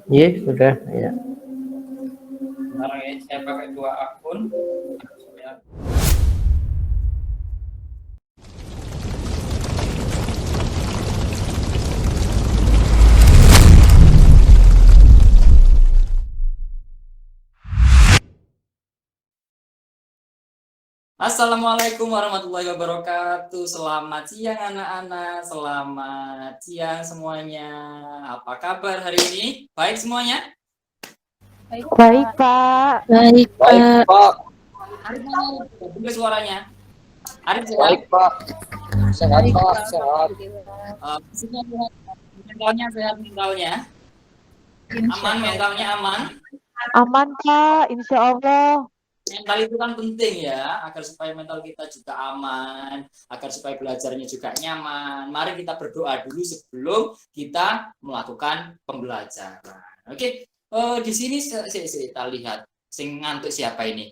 Iya, sudah. Ya. Sekarang ya, saya pakai dua akun. Saya Assalamualaikum warahmatullahi wabarakatuh. Selamat siang anak-anak, selamat siang semuanya. Apa kabar hari ini? Baik semuanya? Baik, Pak. Baik, Baik, Pak. Pak. Arif mana? Juga suaranya. Arif Baik, sehat? Pak. Sehat, Baik, Pak. Pak. Sehat. Fisiknya sehat, mentalnya sehat, mentalnya Insya aman, mentalnya aman. Aman, Pak. Insya Allah. Mental itu kan penting ya, agar supaya mental kita juga aman, agar supaya belajarnya juga nyaman. Mari kita berdoa dulu sebelum kita melakukan pembelajaran. Oke, di sini kita lihat sing ngantuk siapa ini.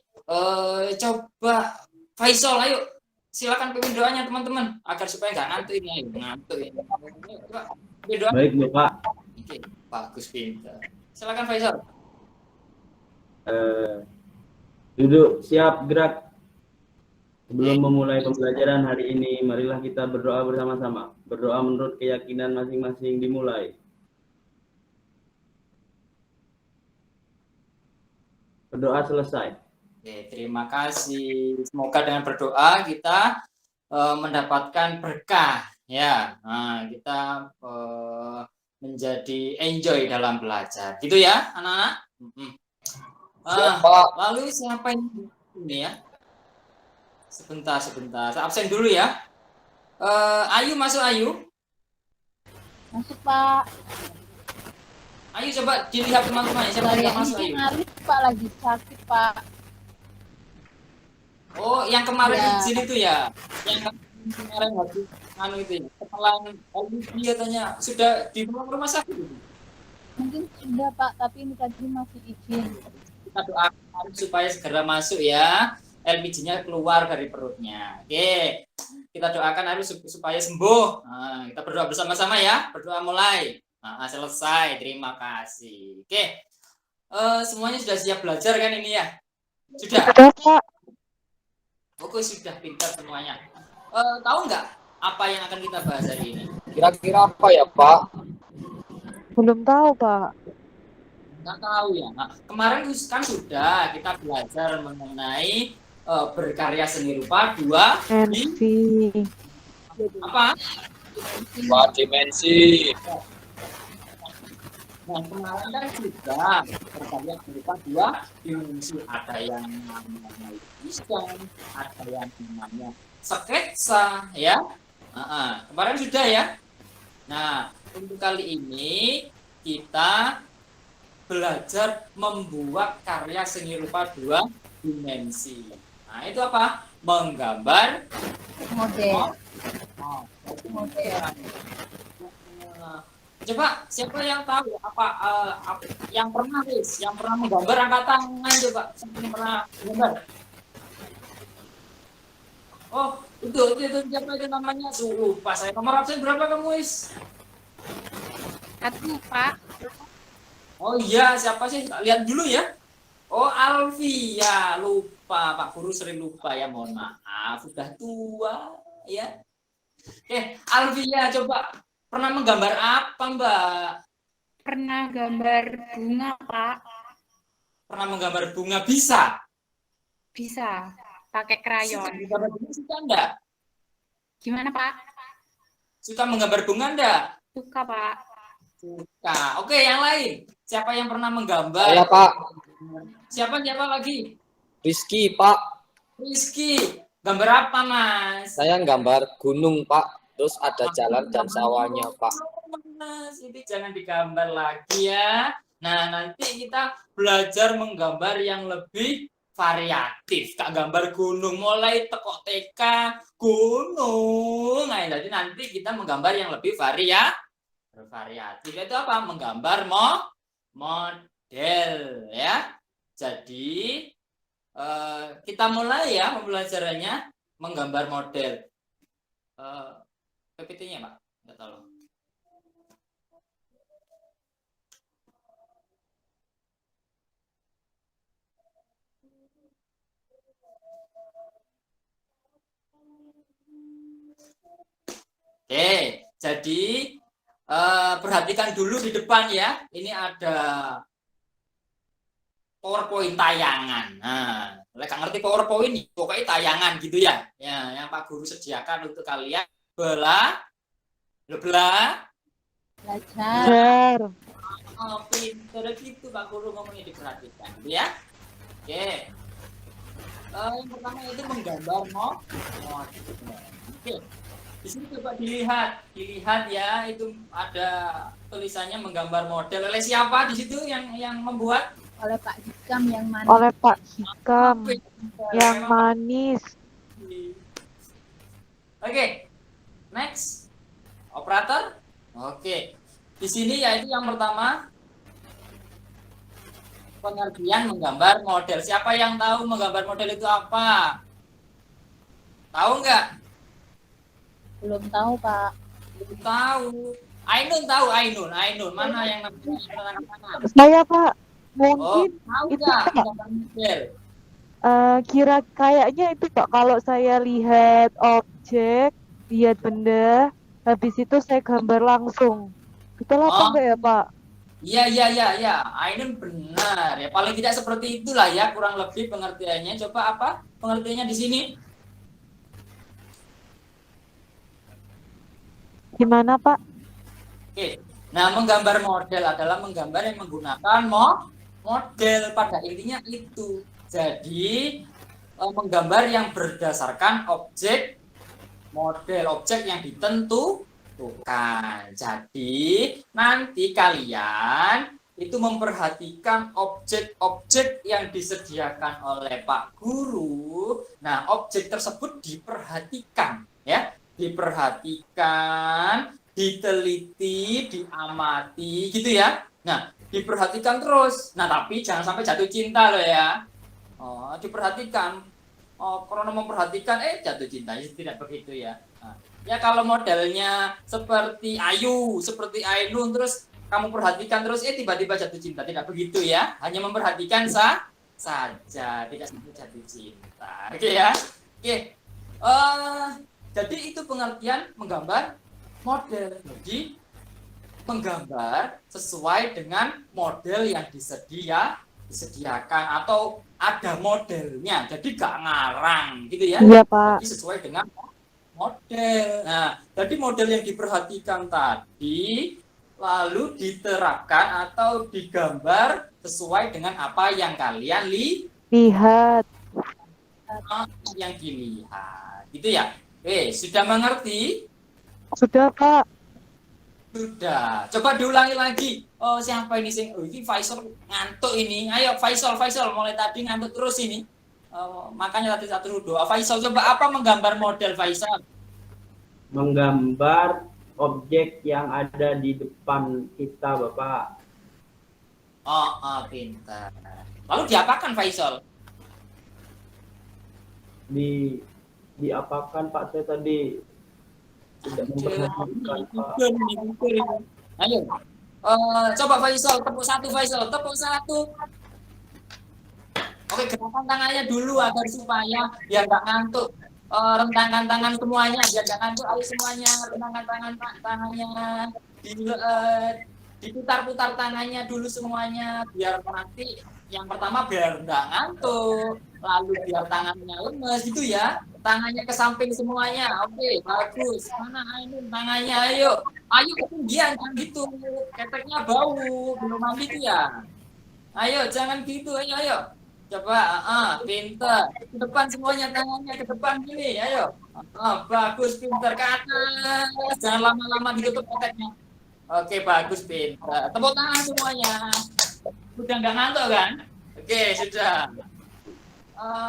Coba Faisal, ayo silakan pimpin doanya teman-teman agar supaya nggak ngantuk ini. Ayo, ngantuk ini. Doa. Baik, Bapak. Oke, bagus pintar. Silakan Faisal. Duduk, siap, gerak. Sebelum memulai pembelajaran hari ini, marilah kita berdoa bersama-sama. Berdoa menurut keyakinan masing-masing dimulai. Berdoa selesai. Oke, terima kasih. Semoga dengan berdoa kita mendapatkan berkah, ya. Nah, kita menjadi enjoy dalam belajar, gitu ya, anak-anak. Lalu siapa ini ya? Sebentar. Saya absen dulu ya. Ayu masuk, Ayu. Masuk, Pak. Ayu coba dilihat teman-teman. Siapa yang masuk, Ayu? Arif, Pak, lagi sakit, Pak. Oh, yang kemarin Ya. izin itu ya? Yang kemarin habis itu ya? Setelah dia tanya sudah di rumah sakit itu? Mungkin sudah, Pak, tapi ini tadi masih izin. Kita doakan supaya segera masuk ya. LPG-nya keluar dari perutnya. Oke, kita doakan harus supaya sembuh. Nah, kita berdoa bersama-sama ya. Berdoa mulai. Nah, selesai. Terima kasih. Oke, semuanya sudah siap belajar kan ini ya? Sudah? Sudah, Pak. Oke, sudah pintar semuanya. Tahu nggak apa yang akan kita bahas hari ini? Kira-kira apa ya, Pak? Belum tahu, Pak. Nggak tahu ya. Nah, kemarin kan sudah kita belajar mengenai berkarya seni rupa dua NV. apa? Dua dimensi. Nah, kemarin kan sudah berkarya seni rupa dua dimensi. Ada yang namanya lukisan, ada yang namanya sketsa, ya. Kemarin sudah ya. Nah, untuk kali ini kita belajar membuat karya seni rupa dua dimensi. Nah, itu apa? Menggambar Model. Coba siapa yang tahu apa yang pernah menggambar angkat tangan coba. Siapa yang pernah menggambar? Oh, itu siapa itu namanya? Lupa saya. Nomor absen berapa kamu, Is? 1, Pak. Oh iya, siapa sih? Lihat dulu ya. Oh, Alfia. Lupa, Pak Guru sering lupa ya, mohon maaf. Sudah tua ya. Oke, Alfia coba pernah menggambar apa, Mbak? Pernah gambar bunga, Pak. Pernah menggambar bunga, bisa? Bisa. Pakai krayon. Menggambar bunga suka enggak? Gimana, Pak? Suka menggambar bunga enggak? Suka, Pak. Suka. Oke, yang lain. Siapa yang pernah menggambar? Saya, Pak. Siapa lagi? Rizky, Pak. Rizky. Gambar apa, Mas? Saya gambar gunung, Pak. Terus ada jalan dan sawahnya, Pak. Mas, ini jangan digambar lagi ya. Nah, nanti kita belajar menggambar yang lebih variatif. Kak gambar gunung mulai teko TK gunung. Nah, jadi nanti kita menggambar yang lebih variatif. Itu apa? Menggambar model ya. Jadi kita mulai ya pembelajarannya menggambar model. PPT-nya, Pak. Enggak tahu. Oke, jadi perhatikan dulu di depan ya. Ini ada PowerPoint tayangan. Nah, mereka ngerti PowerPoint ini, pokoknya tayangan gitu ya. Ya, yang Pak Guru sediakan untuk kalian. Belajar. Belajar. Belajar. Oh, pinter gitu Pak Guru ngomongnya, diperhatikan gitu ya. Oke. Yang pertama itu menggambar model. Oke. Di sini coba dilihat ya, itu ada tulisannya menggambar model. Oleh siapa di situ yang membuat? Oleh Pak Hikam yang manis. Oleh Pak Hikam yang manis. Oke. Next. Operator. Oke. Di sini yaitu yang pertama pengertian menggambar model. Siapa yang tahu menggambar model itu apa? Tahu nggak? Belum tahu, Pak. Belum tahu. Ainun tahu, Ainun. Mana yang namanya? Saya Pak, Oh, mungkin tahu itu nggak Pak. menggambar model? Kira kayaknya itu Pak, kalau saya lihat objek, lihat benda, habis itu saya gambar langsung. Betul apa Oh. enggak ya Pak? Iya. Ainun benar. Ya paling tidak seperti itulah ya kurang lebih pengertiannya. Coba apa pengertiannya di sini? Gimana Pak? Oke. Nah, menggambar model adalah menggambar yang menggunakan model, pada intinya itu. Jadi menggambar yang berdasarkan objek model, objek yang ditentukan. Jadi nanti kalian itu memperhatikan objek-objek yang disediakan oleh Pak Guru. Nah, objek tersebut diperhatikan ya, diperhatikan, diteliti, diamati gitu ya. Nah, diperhatikan terus. Nah, tapi jangan sampai jatuh cinta loh ya. Oh, diperhatikan. Oh, karena memperhatikan jatuh cinta, tidak begitu ya. Nah, ya kalau modelnya seperti Ayu, seperti Ainun, terus kamu perhatikan terus tiba-tiba jatuh cinta, tidak begitu ya. Hanya memperhatikan saja, tidak sampai jatuh cinta. Oke ya. Oke. Jadi itu pengertian menggambar model. Jadi menggambar sesuai dengan model yang disediakan atau ada modelnya, jadi gak ngarang gitu ya. Iya Pak. Jadi sesuai dengan model. Nah, jadi model yang diperhatikan tadi lalu diterapkan atau digambar sesuai dengan apa yang kalian Lihat. yang dilihat gitu ya. Sudah mengerti? Sudah Pak. Sudah. Coba diulangi lagi. Oh, siapa ini sing? Oh, ini Faisal ngantuk ini. Ayo Faisal, mulai tadi ngantuk terus ini. Makanya tadi satu doa. Faisal, coba apa menggambar model Faisal? Menggambar objek yang ada di depan kita, Bapak. Oh, pintar. Lalu diapakan Faisal? Diapakan Pak, saya tadi tidak memperhatikan Pak. Ayo. Coba Faisal, tepuk satu Faisal, tepuk satu. Oke, gerakan tangannya dulu agar supaya biar nggak ngantuk. Rentangkan tangan semuanya, biar nggak ngantuk. Ayo semuanya, rentangkan tangannya. Diputar-putar tangannya dulu semuanya, biar nanti yang pertama biar nggak ngantuk, lalu biar tangannya lemes gitu ya. Tangannya ke samping semuanya. Oke, bagus. Mana Ainun tangannya? Ayo ketinggian, jangan gitu. Keteknya bau, belum mandi tuh ya. Ayo, jangan gitu. Ayo. Coba, pinter. Ke depan semuanya tangannya, ke depan gini. Ayo. Bagus, pinter. Ke atas. Jangan lama-lama ditutup keteknya. Oke, bagus, pinter. Tepuk tangan semuanya. Udah nggak ngantuk kan? Oke, sudah.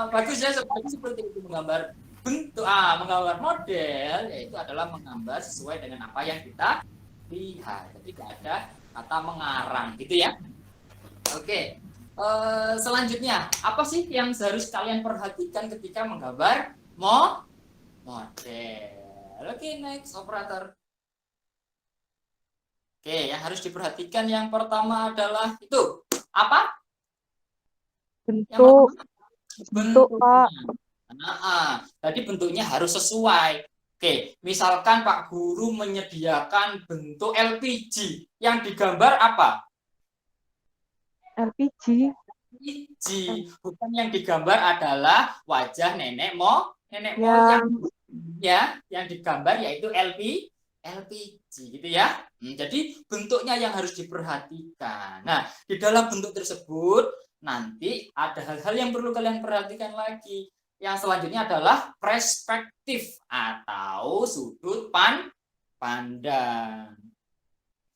Bagus ya, seperti itu menggambar bentuk, menggambar model, yaitu adalah menggambar sesuai dengan apa yang kita lihat. Jadi tidak ada kata mengarang, gitu ya. Oke. Selanjutnya, apa sih yang harus kalian perhatikan ketika menggambar model? Oke, next operator. Oke, yang harus diperhatikan yang pertama adalah itu apa? Bentuk. Bentuk Pak. Jadi bentuknya harus sesuai. Oke, misalkan Pak Guru menyediakan bentuk LPG, yang digambar apa? LPG. LPG, bukan yang digambar adalah wajah nenek Yang moyang ya, yang digambar yaitu LPG gitu ya. Jadi bentuknya yang harus diperhatikan. Nah, di dalam bentuk tersebut nanti ada hal-hal yang perlu kalian perhatikan lagi. Yang selanjutnya adalah perspektif atau sudut pandang.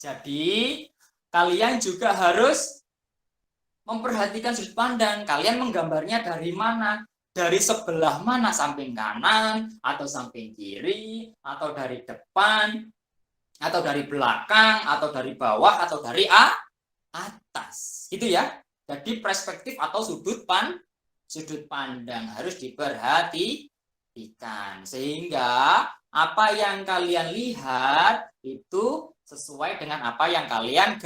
Jadi kalian juga harus memperhatikan sudut pandang. Kalian menggambarnya dari mana? Dari sebelah mana? Samping kanan atau samping kiri atau dari depan atau dari belakang atau dari bawah atau dari atas. Gitu ya. Jadi perspektif atau sudut pandang harus diperhatikan sehingga apa yang kalian lihat itu sesuai dengan apa yang kalian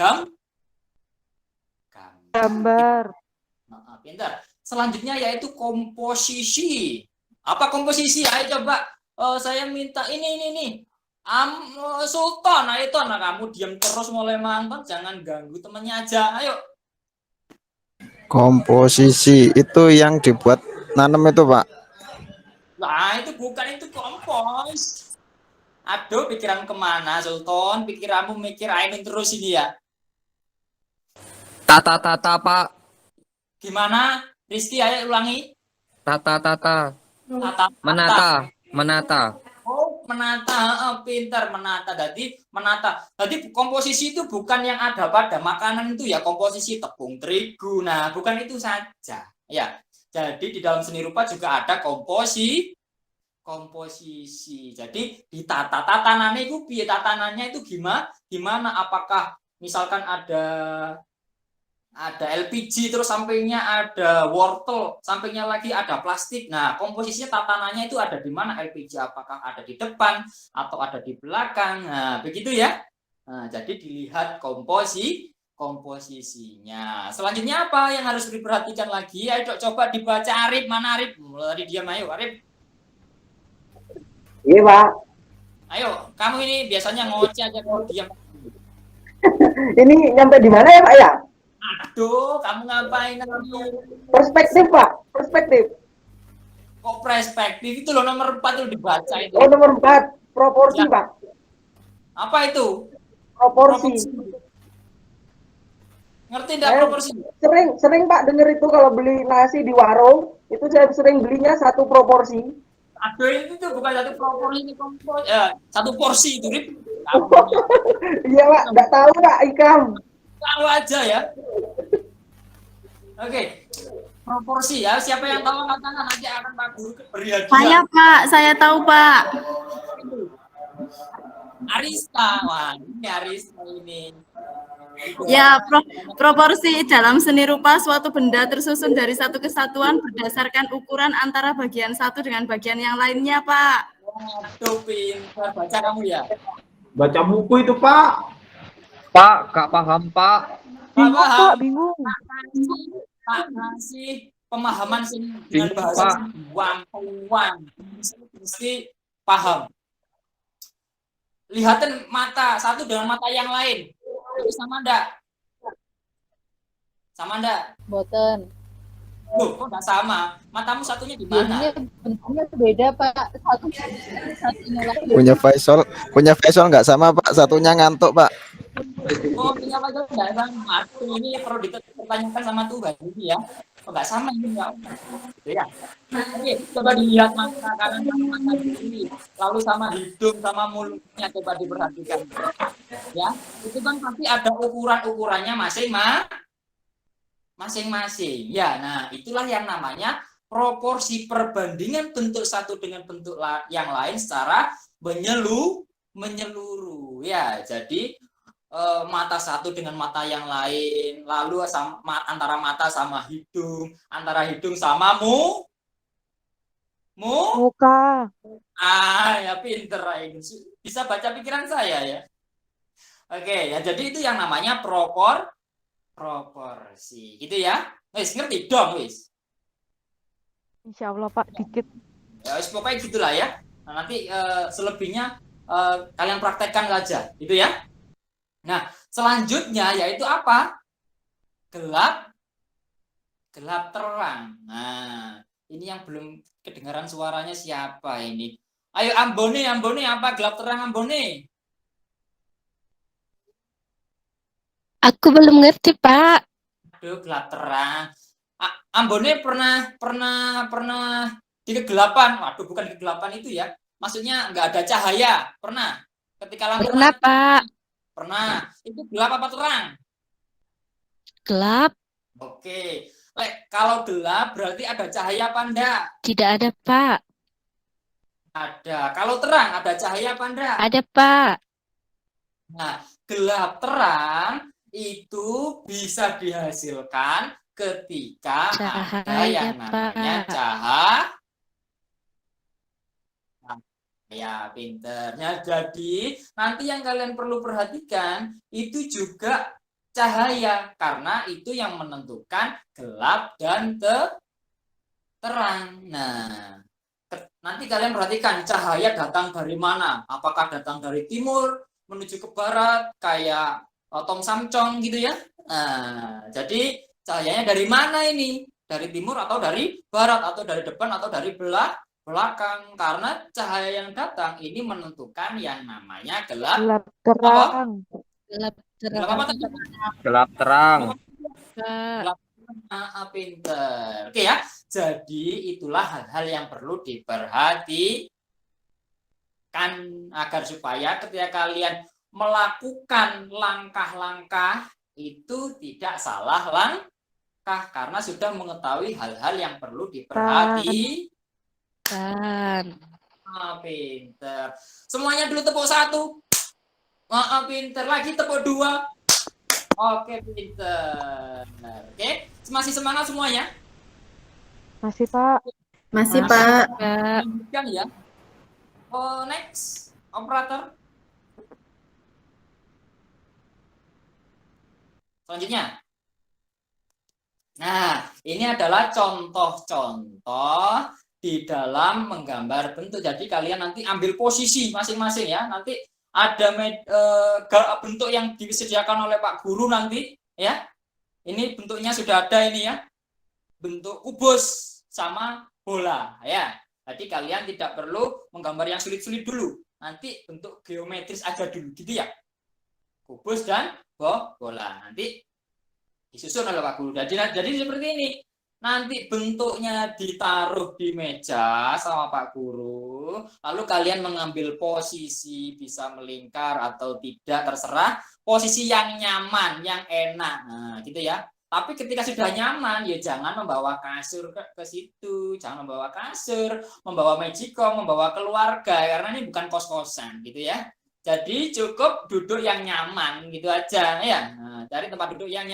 gambar. Nah, pintar. Selanjutnya yaitu komposisi. Apa komposisi? Ayo coba. Saya minta ini. Sultan, ayo Ton. Nah, kamu diam terus mulai mantap, jangan ganggu temannya aja. Ayo. Komposisi itu yang dibuat nanam itu, Pak. Nah, itu bukan, itu kompos. Aduh, pikiran kemana, Sultan? Pikiranmu mikir Ainun terus ini ya. Tata, Pak. Gimana? Rizky, ayo ulangi. Tata. Tata. Menata. Oh, menata, pintar menata. Jadi menata. Jadi komposisi itu bukan yang ada pada makanan itu ya, komposisi tepung terigu. Nah, bukan itu saja. Ya. Jadi di dalam seni rupa juga ada komposisi. Jadi ditata. Tatanannya itu piye? Tatanannya itu gimana? Apakah misalkan ada LPG, terus sampingnya ada wortel, sampingnya lagi ada plastik. Nah, komposisinya tatanannya itu ada di mana LPG? Apakah ada di depan atau ada di belakang? Nah, begitu ya. Nah, jadi dilihat komposisinya. Selanjutnya apa yang harus diperhatikan lagi? Ayo coba dibaca Arif. Mana Arif? Mulai diam, ayo Arif. Iya, Pak. Ayo, kamu ini biasanya ngoceh aja kalau diam. Ini nyampe di mana ya, Pak ya? Aduh, kamu ngapain lagi? Perspektif, Pak. Perspektif. Kok perspektif itu loh, nomor 4 itu dibaca itu. Oh, nomor 4. Proporsi, Ya. Pak. Apa itu? Proporsi. Ngerti enggak proporsi? Sering Pak denger itu kalau beli nasi di warung, itu saya sering belinya satu proporsi. Aduh, itu tuh bukan satu proporsi, ini satu porsi itu, Rip. Iya, Pak. Nggak tahu, Pak. Ikam. Tahu aja ya. Oke. Proporsi ya. Siapa yang tahu angkat tangan, nanti akan Pak Guru beri hadiah. Saya Pak, saya tahu Pak. Arista, wah ini Arista ini. Ya, proporsi dalam seni rupa suatu benda tersusun dari satu kesatuan berdasarkan ukuran antara bagian satu dengan bagian yang lainnya, Pak. Waduh, pintar baca kamu ya. Baca buku itu, Pak. Pak, gak paham, Pak. Bingung, paham. Pak, bingung. Pak ngasih pemahaman sini dengan Bingung, bahasa Pak. wampuan. Mesti paham. Lihatin mata satu dengan mata yang lain. Itu sama enggak? Sama enggak? Boten. Loh, kok enggak sama? Matamu satunya di mana? Biasanya bentuknya beda, Pak. Satunya lagi. Punya Faisal nggak sama, Pak. Satunya ngantuk, Pak. Oh, punya apa enggak sama? Ini perlu dipertanyakan sama Tuhan ini ya. Oh, enggak sama ini enggak. Ya. Oke, coba dilihat mata kanan sama mata kiri. Lalu sama hidung sama mulutnya coba diperhatikan. Ya, itu kan pasti ada ukuran-ukurannya masing-masing. Ya, nah itulah yang namanya proporsi, perbandingan bentuk satu dengan bentuk yang lain secara menyeluruh. Ya, jadi mata satu dengan mata yang lain, lalu antara mata sama hidung, antara hidung sama Muka. ya pinter ini. Bisa baca pikiran saya ya. Oke, ya jadi itu yang namanya proporsi. Gitu ya. Wis ngerti dong, wis. Insya Allah, Pak, dikit. Ya wis pokoknya gitulah ya. Nah, nanti selebihnya kalian praktekkan saja, gitu ya. Nah, selanjutnya yaitu apa? Gelap terang. Nah, ini yang belum kedengaran suaranya siapa ini? Ayo Ambone apa gelap terang Ambone? Aku belum ngerti, Pak. Aduh, gelap terang. Ambone pernah di kegelapan. Waduh, bukan kegelapan itu ya. Maksudnya nggak ada cahaya. Pernah? Ketika lampu Pernah, mati? Pak. Pernah. Itu gelap apa terang? Gelap. Oke. Kalau gelap berarti ada cahaya apa enggak? Tidak ada, Pak. Ada. Kalau terang ada cahaya apa enggak? Ada, Pak. Nah, gelap terang itu bisa dihasilkan ketika ada Cahaya, yang namanya Pak. cahaya. Pinter. Nah, jadi nanti yang kalian perlu perhatikan itu juga cahaya, karena itu yang menentukan gelap dan terang. Nah, nanti kalian perhatikan cahaya datang dari mana? Apakah datang dari timur menuju ke barat kayak Tom Samcong gitu ya? Nah, jadi cahayanya dari mana ini? Dari timur atau dari barat atau dari depan atau dari belakang? Karena cahaya yang datang ini menentukan yang namanya gelap terang. Gelap Gelap apa terang. tadi? Gelap terang. Pak. Pinter. Oke ya. Jadi itulah hal-hal yang perlu diperhatikan agar supaya ketika kalian melakukan langkah-langkah itu tidak salah langkah karena sudah mengetahui hal-hal yang perlu diperhatikan. Pinter. Semuanya dulu tepuk 1. Pinter. Lagi tepuk 2. Oke, pinter. Oke, masih semangat semuanya? Masih, Pak. Masih, Pak. Lanjutkan ya. Next, operator. Selanjutnya. Nah, ini adalah contoh-contoh di dalam menggambar bentuk. Jadi kalian nanti ambil posisi masing-masing ya. Nanti ada bentuk yang disediakan oleh Pak Guru nanti ya. Ini bentuknya sudah ada ini ya. Bentuk kubus sama bola ya. Jadi kalian tidak perlu menggambar yang sulit-sulit dulu. Nanti bentuk geometris aja dulu gitu ya. Kubus dan bola. Nanti disusun oleh Pak Guru. Jadi seperti ini. Nanti bentuknya ditaruh di meja sama Pak Guru, lalu kalian mengambil posisi, bisa melingkar atau tidak, terserah, posisi yang nyaman, yang enak, nah gitu ya. Tapi ketika sudah nyaman, ya jangan membawa kasur ke situ, jangan membawa kasur, membawa magicom, membawa keluarga, karena ini bukan kos-kosan gitu ya. Jadi cukup duduk yang nyaman gitu aja ya. Nah, cari tempat duduk yang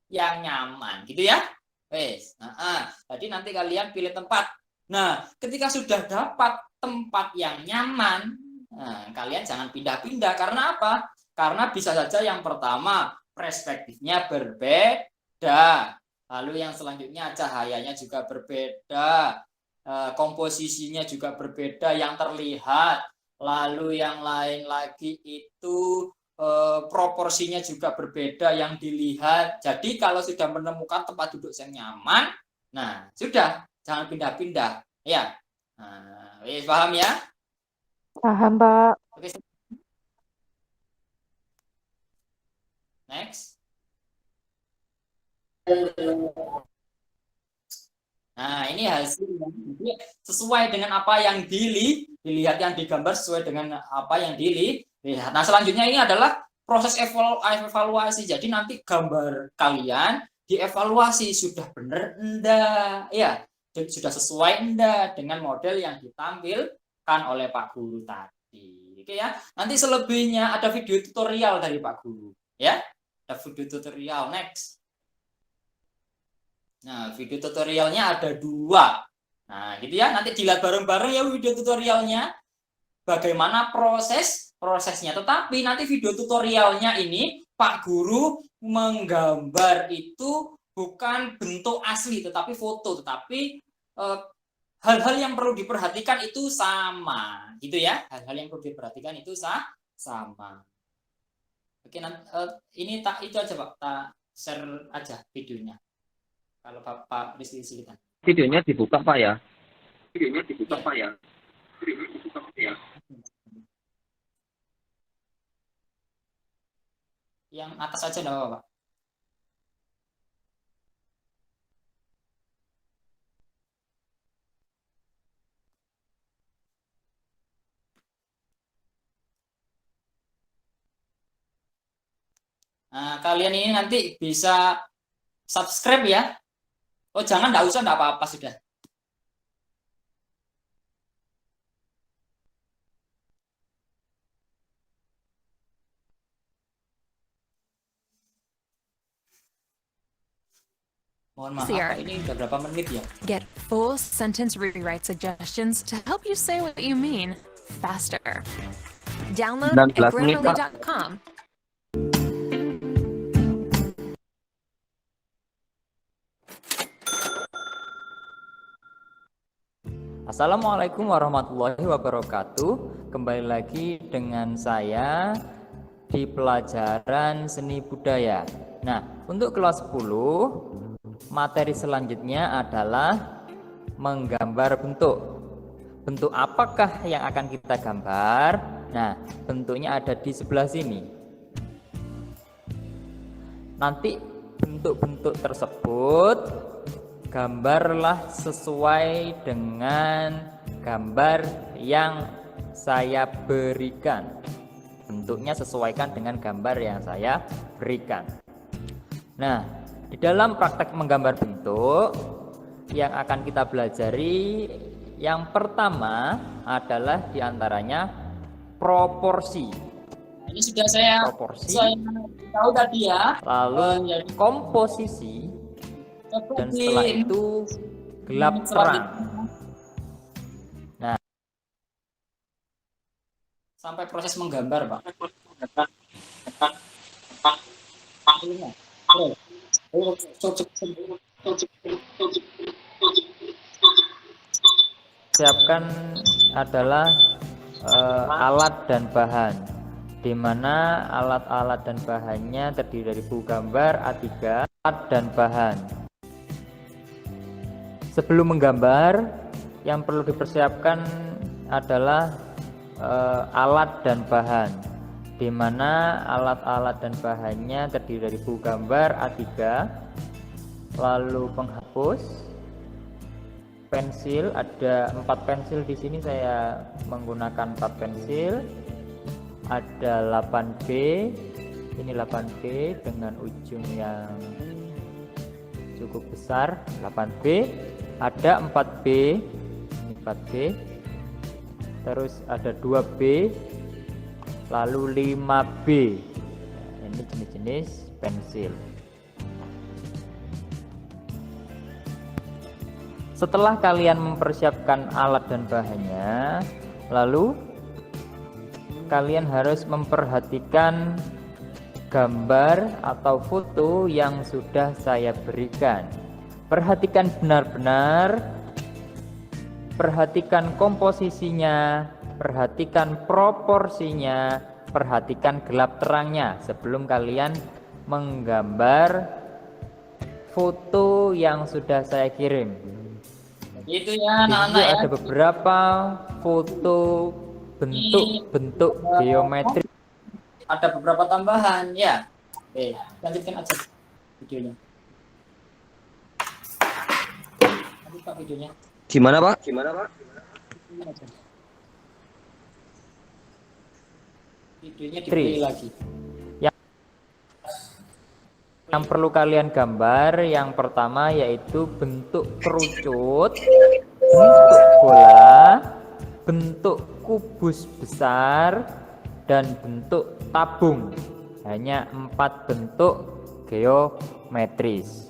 nyaman gitu ya. Jadi nanti kalian pilih tempat. Nah, ketika sudah dapat tempat yang nyaman, kalian jangan pindah-pindah. Karena apa? Karena bisa saja yang pertama perspektifnya berbeda. Lalu yang selanjutnya cahayanya juga berbeda. Komposisinya juga berbeda yang terlihat. Lalu yang lain lagi itu proporsinya juga berbeda yang dilihat. Jadi kalau sudah menemukan tempat duduk yang nyaman, nah sudah, jangan pindah-pindah ya. Nah, paham ya? Paham, Pak. Oke. Next. Nah, ini hasil sesuai dengan apa yang dilihat, yang digambar sesuai dengan apa yang dilihat. Nah, selanjutnya ini adalah proses evaluasi. Jadi nanti gambar kalian dievaluasi sudah benar enggak ya, sudah sesuai enggak dengan model yang ditampilkan oleh Pak Guru tadi. Oke ya. Nanti selebihnya ada video tutorial dari Pak Guru ya. Ada video tutorial. Next. Nah, video tutorialnya ada 2. Nah, gitu ya. Nanti dilihat bareng-bareng ya video tutorialnya. Bagaimana prosesnya. Tetapi nanti video tutorialnya ini Pak Guru menggambar itu bukan bentuk asli tetapi foto, tetapi hal-hal yang perlu diperhatikan itu sama, gitu ya. Hal-hal yang perlu diperhatikan itu sama. Oke, ini itu aja Pak, tak share aja videonya. Kalau Bapak Rizky Silitan. Videonya dibuka Pak ya. Yang atas aja enggak apa-apa, Pak. Nah, kalian ini nanti bisa subscribe ya. Oh, jangan, enggak usah, enggak apa-apa sudah. Mohon maaf, Pak, ini udah berapa menit ya? Get full sentence rewrite suggestions to help you say what you mean faster. Download at 19 menit, Pak. grammarly.com. Assalamualaikum warahmatullahi wabarakatuh. Kembali lagi dengan saya di pelajaran seni budaya. Nah, untuk kelas 10 materi selanjutnya adalah menggambar bentuk. Bentuk apakah yang akan kita gambar? Nah, bentuknya ada di sebelah sini. Nanti bentuk-bentuk tersebut gambarlah sesuai dengan gambar yang saya berikan. Bentuknya sesuaikan dengan gambar yang saya berikan. Nah, di dalam praktek menggambar bentuk yang akan kita pelajari, yang pertama adalah diantaranya proporsi. Ini sudah saya tahu tadi ya. Lalu komposisi, dan setelah itu gelap terang. Nah, sampai proses menggambar, Pak. Siapkan adalah alat dan bahan, di mana alat-alat dan bahannya terdiri dari buku gambar A3, alat dan bahan. Sebelum menggambar, yang perlu dipersiapkan adalah alat dan bahan, di mana alat-alat dan bahannya terdiri dari buku gambar A3, lalu penghapus, pensil, ada 4 pensil di sini, saya menggunakan 4 pensil, ada 8B, ini 8B dengan ujung yang cukup besar, 8B, ada 4B, ini 4B, terus ada 2B, lalu 5B. Ini jenis-jenis pensil. Setelah kalian mempersiapkan alat dan bahannya, lalu kalian harus memperhatikan gambar atau foto yang sudah saya berikan. Perhatikan benar-benar, perhatikan komposisinya, perhatikan proporsinya, perhatikan gelap terangnya sebelum kalian menggambar foto yang sudah saya kirim. Itu ya anak-anak ya. Ada beberapa foto bentuk-bentuk geometri. Ada beberapa tambahan ya. Oke, lanjutkan aja videonya. Lanjut Pak videonya. Gimana Pak? Videonya dipilih lagi. Yang perlu kalian gambar yang pertama yaitu bentuk kerucut, bentuk bola, bentuk kubus besar, dan bentuk tabung. Hanya 4 bentuk geometris.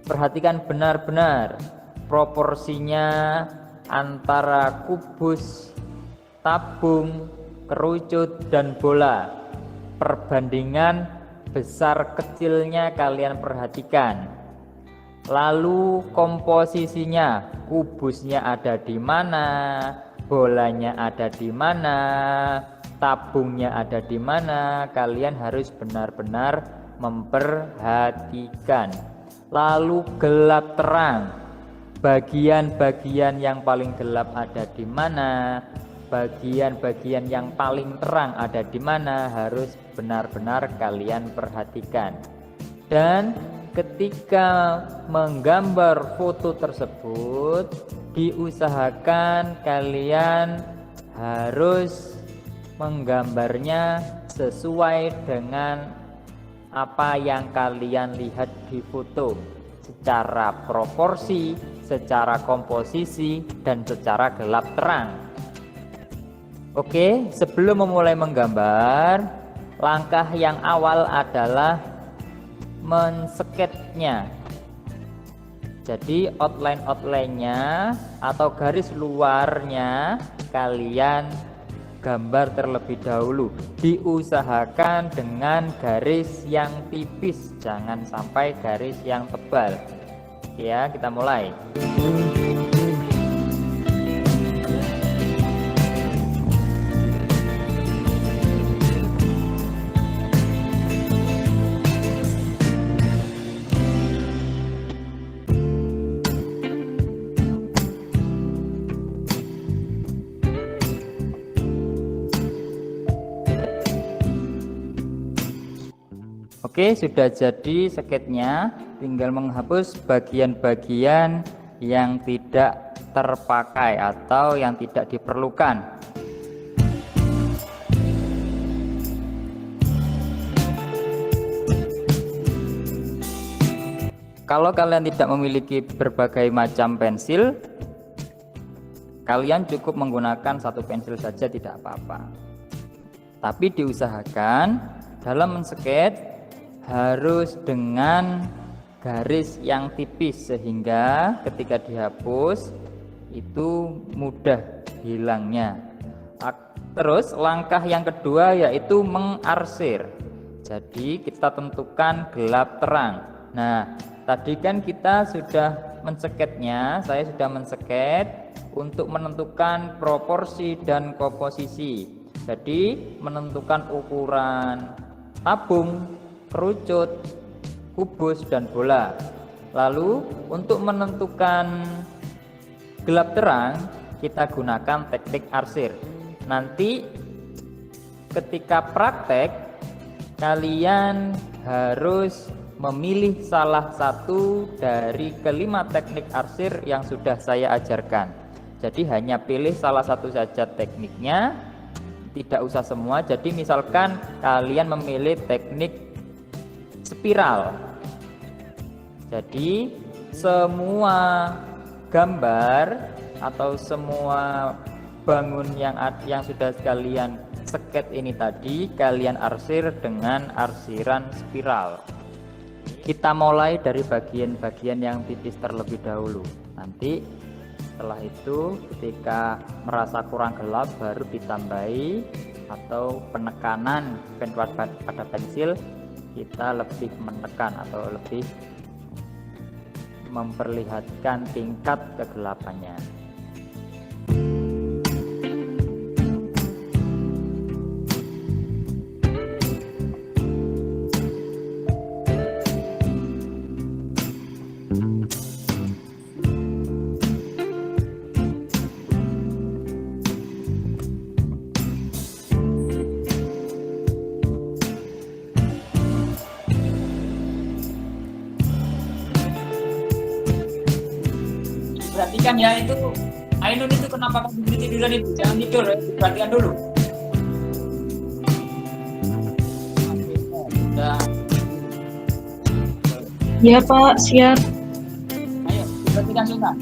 Perhatikan benar-benar proporsinya antara kubus, tabung, kerucut, dan bola. Perbandingan besar kecilnya kalian perhatikan. Lalu komposisinya, kubusnya ada di mana, bolanya ada di mana, tabungnya ada di mana, kalian harus benar-benar memperhatikan. Lalu gelap terang, bagian-bagian yang paling gelap ada di mana, bagian-bagian yang paling terang ada di mana, harus benar-benar kalian perhatikan. Dan ketika menggambar foto tersebut, diusahakan kalian harus menggambarnya sesuai dengan apa yang kalian lihat di foto, secara proporsi, secara komposisi, dan secara gelap terang. Oke, sebelum memulai menggambar, langkah yang awal adalah mensketnya. Jadi outline-nya atau garis luarnya kalian gambar terlebih dahulu. Diusahakan dengan garis yang tipis, jangan sampai garis yang tebal. Ya, kita mulai. Oke, sudah jadi sketnya, tinggal menghapus bagian-bagian yang tidak terpakai atau yang tidak diperlukan. Kalau kalian tidak memiliki berbagai macam pensil, kalian cukup menggunakan satu pensil saja, tidak apa-apa. Tapi diusahakan dalam mensket harus dengan garis yang tipis sehingga ketika dihapus itu mudah hilangnya. Terus langkah yang kedua yaitu mengarsir. Jadi kita tentukan gelap terang. Nah, tadi kan kita sudah mensketnya, saya sudah mensket untuk menentukan proporsi dan komposisi. Jadi menentukan ukuran tabung, kerucut, kubus, dan bola. Lalu untuk menentukan gelap terang kita gunakan teknik arsir. Nanti ketika praktek kalian harus memilih salah satu dari kelima teknik arsir yang sudah saya ajarkan. Jadi hanya pilih salah satu saja tekniknya, tidak usah semua. Jadi misalkan kalian memilih teknik spiral. Jadi semua gambar atau semua bangun yang sudah kalian sket ini tadi kalian arsir dengan arsiran spiral. Kita mulai dari bagian-bagian yang tipis terlebih dahulu. Nanti setelah itu ketika merasa kurang gelap baru ditambahi atau penekanan pada pensil, kita lebih menekan atau lebih memperlihatkan tingkat kegelapannya. Perhatikan ya, itu Ainun itu kenapa kamu tiduran itu, jangan tidur ya, perhatikan dulu. Udah. Ya Pak, siap. Ayo, perhatikan Sultan.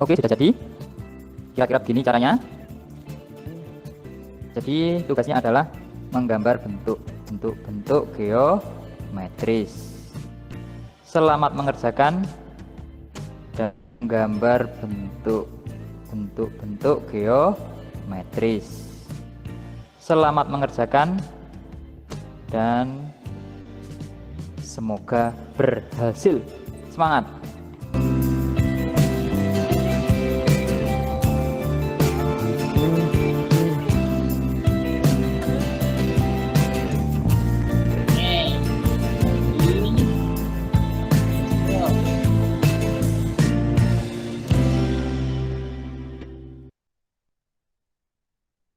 Oke, sudah jadi. Kira-kira begini caranya. Jadi tugasnya adalah menggambar bentuk geometris. Selamat mengerjakan dan menggambar bentuk geometris. Selamat mengerjakan dan semoga berhasil. Semangat.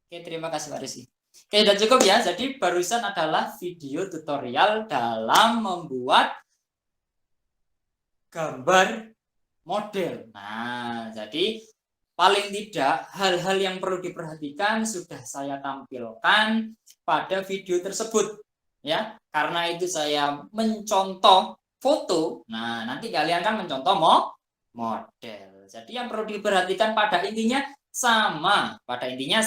Oke, terima kasih Mbak Rizky. Oke, sudah cukup ya. Jadi barusan adalah video tutorial dalam membuat gambar model. Nah, jadi paling tidak hal-hal yang perlu diperhatikan sudah saya tampilkan pada video tersebut. Ya, karena itu saya mencontoh foto. Nah, nanti kalian kan mencontoh model. Jadi yang perlu diperhatikan pada intinya sama. Pada intinya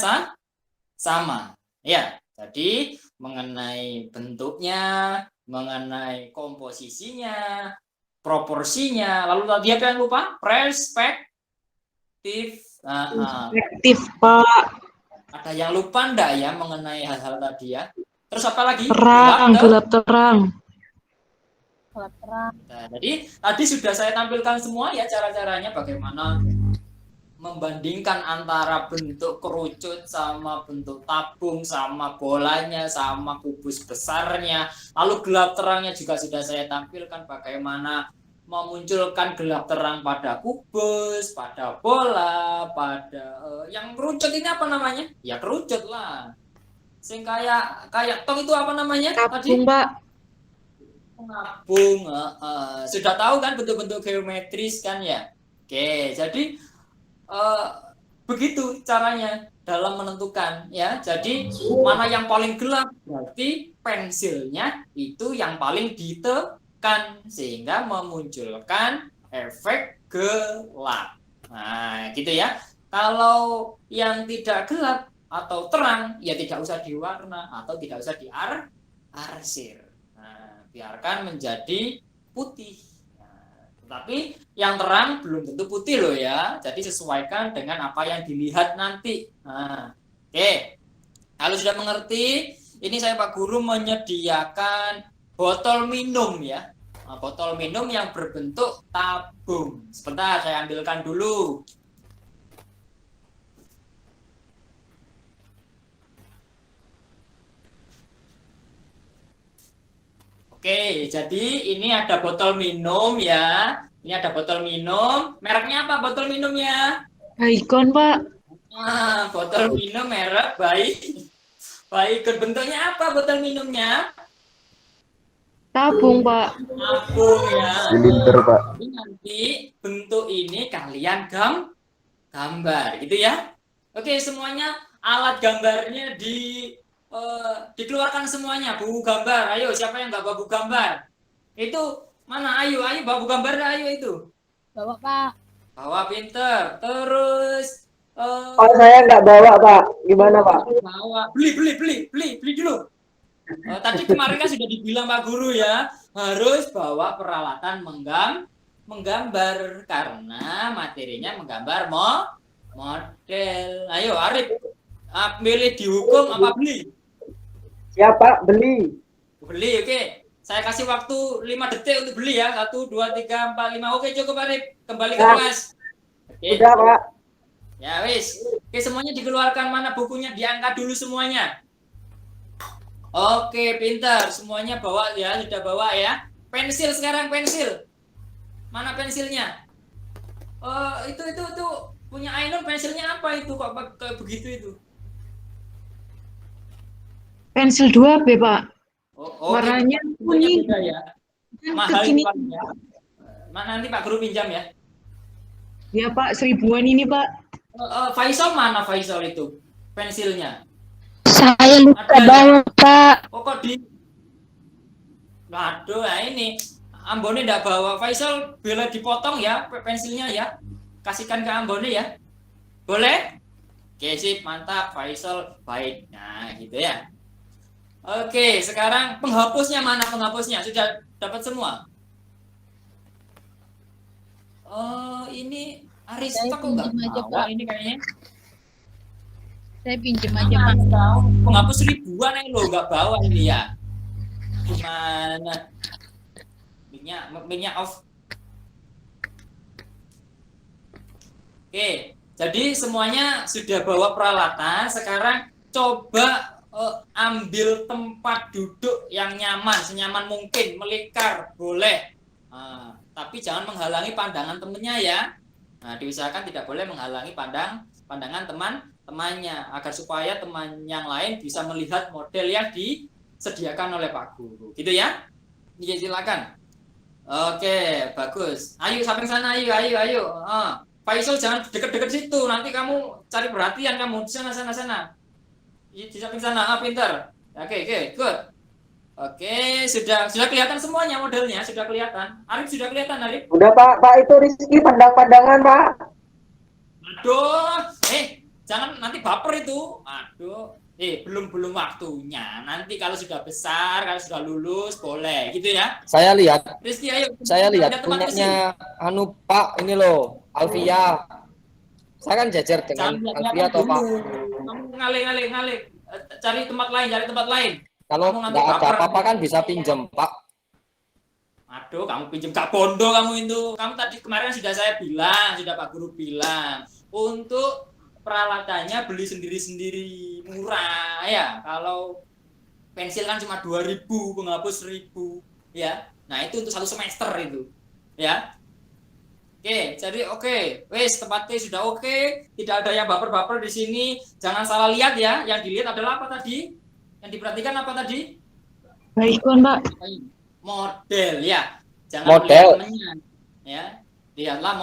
sama. Ya, jadi mengenai bentuknya, mengenai komposisinya, proporsinya, lalu tadi apa yang lupa? Perspektif. Perspektif, Pak. Ada yang lupa enggak ya mengenai hal-hal tadi ya? Terus apa lagi? Gelap terang. Nah, jadi tadi sudah saya tampilkan semua ya cara-caranya bagaimana membandingkan antara bentuk kerucut sama bentuk tabung sama bolanya sama kubus besarnya. Lalu gelap terangnya juga sudah saya tampilkan bagaimana memunculkan gelap terang pada kubus, pada bola, pada yang kerucut ini apa namanya? Ya kerucut lah. Sing kayak tong itu apa namanya? Tabung, Pak. Tabung. Sudah tahu kan bentuk-bentuk geometris kan ya? Oke, jadi begitu caranya dalam menentukan ya. Jadi mana yang paling gelap berarti pensilnya itu yang paling ditekan sehingga memunculkan efek gelap. Nah, gitu ya. Kalau yang tidak gelap atau terang ya tidak usah diwarna atau tidak usah diarsir. Nah, biarkan menjadi putih. Tapi yang terang belum tentu putih loh ya. Jadi sesuaikan dengan apa yang dilihat nanti. Nah, oke. Kalau sudah mengerti, ini saya Pak Guru menyediakan botol minum ya. Nah, botol minum yang berbentuk tabung. Sebentar saya ambilkan dulu. Oke, jadi ini ada botol minum ya. Ini ada botol minum. Mereknya apa botol minumnya? Baygon, Pak. Nah, botol minum merek Baygon. Bentuknya apa botol minumnya? Tabung, Pak. Tabung ya. Silinder, Pak. Ini nanti bentuk ini kalian gambar, gitu ya. Oke, semuanya alat gambarnya dikeluarkan semuanya, buku gambar. Ayo, siapa yang nggak bawa buku gambar? Itu mana? Ayo bawa buku gambar, ayo itu. Bawa, Pak. Bawa pinter. Terus Oh, saya nggak bawa, Pak. Gimana, Pak? bawa beli dulu. Tadi kemarin kan sudah dibilang Pak Guru ya, harus bawa peralatan menggambar karena materinya menggambar model. Ayo Arif, milih dihukum apa beli? Siapa? Beli. Beli, oke. Saya kasih waktu 5 detik untuk beli ya. 1, 2, 3, 4, 5. Oke, cukup Arif. Kembali ke Ya. kelas. Oke. Udah, Pak. Ya wis. Oke, semuanya dikeluarkan, mana bukunya, diangkat dulu semuanya. Oke, pintar. Semuanya bawa ya, sudah bawa ya. Pensil sekarang, pensil. Mana pensilnya? Itu punya Ainun, pensilnya apa itu kok kayak begitu itu? Pensil 2B, Pak. Warnanya kuning. beda ya. Mahal itu Pak, ya. Nanti Pak Guru pinjam ya. Ya, Pak, 1000-an ini, Pak. Faisal mana Faisal itu? Pensilnya. Saya lupa Ada ya? bawa, Pak. Kok di Aduh, nah ini Ambone enggak bawa. Faisal boleh dipotong ya pensilnya ya. Kasihkan ke Ambone ya. Boleh? Oke, sip, mantap. Faisal baik. Nah, gitu ya. Oke, sekarang penghapusnya mana penghapusnya? Sudah dapat semua? Ini Arista kok nggak pinjem aja, bawa Pak. ini kayaknya. Saya pinjem aja, Pak. Penghapus 1000-an yang lo nggak bawa ini ya. Gimana? Mic-nya off. Oke, jadi semuanya sudah bawa peralatan. Sekarang coba ambil tempat duduk yang nyaman, senyaman mungkin, melingkar boleh. Tapi jangan menghalangi pandangan temennya ya. Nah, diusahakan tidak boleh menghalangi pandangan teman-temannya agar supaya teman yang lain bisa melihat model yang disediakan oleh Pak Guru. Gitu ya? Iya, silakan. Oke, bagus. Ayo samping sana, ayo. Faisal jangan deket-deket situ, nanti kamu cari perhatian kamu di sana. Di samping sana, pintar. Oke, good. Oke, sudah kelihatan semuanya modelnya, sudah kelihatan. Arif sudah kelihatan, Arif? Udah, Pak. Pak, itu Rizky pandang-pandangan, Pak. Aduh, jangan nanti baper itu. Aduh, belum waktunya. Nanti kalau sudah besar, kalau sudah lulus, boleh, gitu ya. Saya lihat. Rizky, ayo. Saya lihat Ada tempat punyanya Pak ini loh, Alfia. Saya kan jajar dengan Alfia atau Pak. Kamu ngalih. Cari tempat lain. Kalau Kamu nanti nggak ada baper. apa-apa kan bisa pinjam, Pak. Aduh, kamu pinjam Kak Bondo kamu itu. Kamu tadi kemarin sudah saya bilang, sudah Pak Guru bilang, untuk peralatannya beli sendiri-sendiri, murah ya. Kalau pensil kan cuma 2.000, penghapus 1.000 ya. Nah, itu untuk 1 semester itu. Ya. Oke, jadi wes tempatnya sudah oke. Tidak ada yang baper-baper di sini. Jangan salah lihat ya. Yang dilihat adalah apa tadi? Yang diperhatikan apa tadi? Baikon, Pak. Model ya. Jangan Model. lihat temennya. Ya. Lihatlah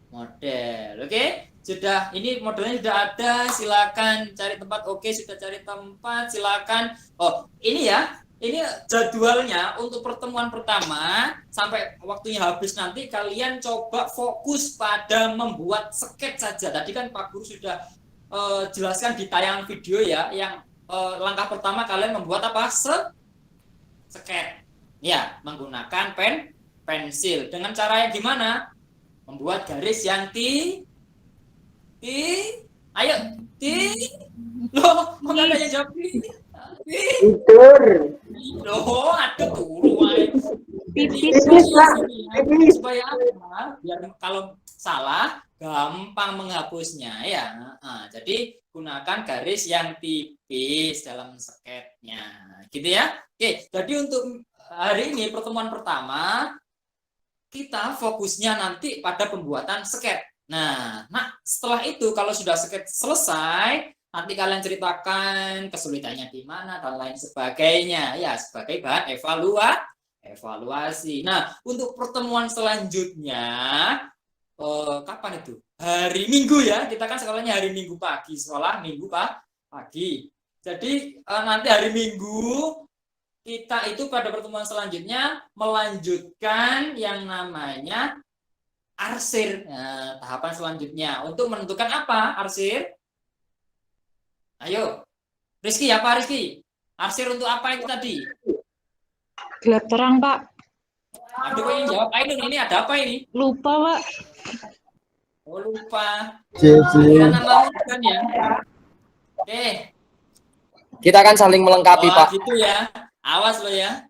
model. Oke? Sudah, ini modelnya sudah ada. Silakan cari tempat. Oke, sudah cari tempat. Silakan. Ini ya. Ini jadwalnya untuk pertemuan pertama sampai waktunya habis nanti kalian coba fokus pada membuat sketch saja. Tadi kan Pak Guru sudah jelaskan di tayangan video ya, yang langkah pertama kalian membuat apa? Sketch. Ya, menggunakan pensil. Dengan cara yang gimana? Membuat garis yang ayo, loh, mau ada yang jawab Tidur. Loh, aduh turu supaya apa? Biar kalau salah gampang menghapusnya ya. Jadi gunakan garis yang tipis dalam sketnya, gitu ya. Oke, jadi untuk hari ini pertemuan pertama kita fokusnya nanti pada pembuatan sketch. Nah, setelah itu kalau sudah sketch selesai, nanti kalian ceritakan kesulitannya di mana dan lain sebagainya ya, sebagai bahan evaluasi. Nah, untuk pertemuan selanjutnya kapan itu? Hari Minggu ya. Kita kan sekolahnya hari Minggu pagi, sekolah Minggu pagi. Jadi nanti hari Minggu kita itu pada pertemuan selanjutnya melanjutkan yang namanya arsir. Nah, tahapan selanjutnya untuk menentukan apa arsir? Ayo, Rizky, apa Rizky? Arsir untuk apa itu tadi? Gelap terang, Pak. Aduh, kok yang jawab Ainun, ini ada apa ini? Lupa, Pak. Oh, lupa. JJ. Kira namamu bukan ya? Oke. Kita akan saling melengkapi, Wah, Pak. gitu ya. Awas lo ya.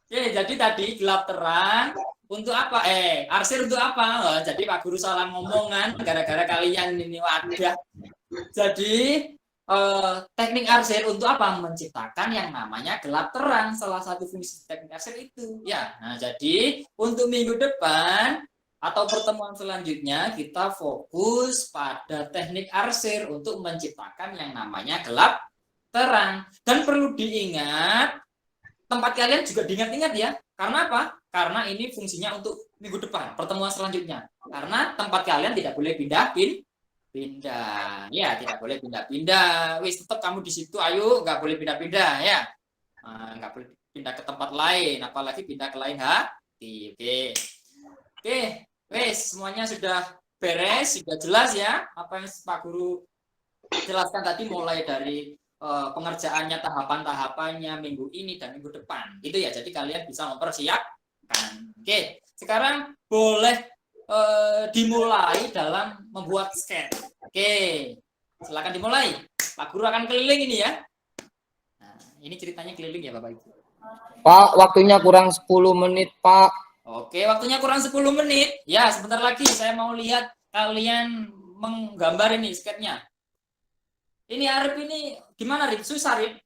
Oke, jadi tadi gelap terang untuk apa? Arsir untuk apa? Oh, jadi Pak Guru salah ngomongan gara-gara kalian ini wadah. Jadi teknik arsir untuk apa? Menciptakan yang namanya gelap terang. Salah satu fungsi teknik arsir itu. Ya, nah jadi untuk minggu depan atau pertemuan selanjutnya kita fokus pada teknik arsir untuk menciptakan yang namanya gelap terang. Dan perlu diingat, tempat kalian juga diingat-ingat ya. Karena apa? Karena ini fungsinya untuk minggu depan, pertemuan selanjutnya. Karena tempat kalian tidak boleh pindah. Ya, tidak boleh pindah-pindah. Wis, tetap kamu di situ, ayo, nggak boleh pindah-pindah ya. Nggak boleh pindah ke tempat lain, apalagi pindah ke lain hati. Oke. Wis, semuanya sudah beres, sudah jelas ya apa yang Pak Guru jelaskan tadi mulai dari pengerjaannya, tahapan-tahapannya minggu ini dan minggu depan. Gitu ya. Jadi kalian bisa mempersiapkan. Oke, sekarang boleh dimulai dalam membuat sketch. Oke, silakan dimulai. Pak Guru akan keliling ini ya. Nah, ini ceritanya keliling ya Bapak Ibu. Pak, waktunya kurang 10 menit, Pak. Oke, waktunya kurang 10 menit. Ya, sebentar lagi saya mau lihat kalian menggambar ini sketnya. Ini Arif ini gimana, Rip? Susah, Rip?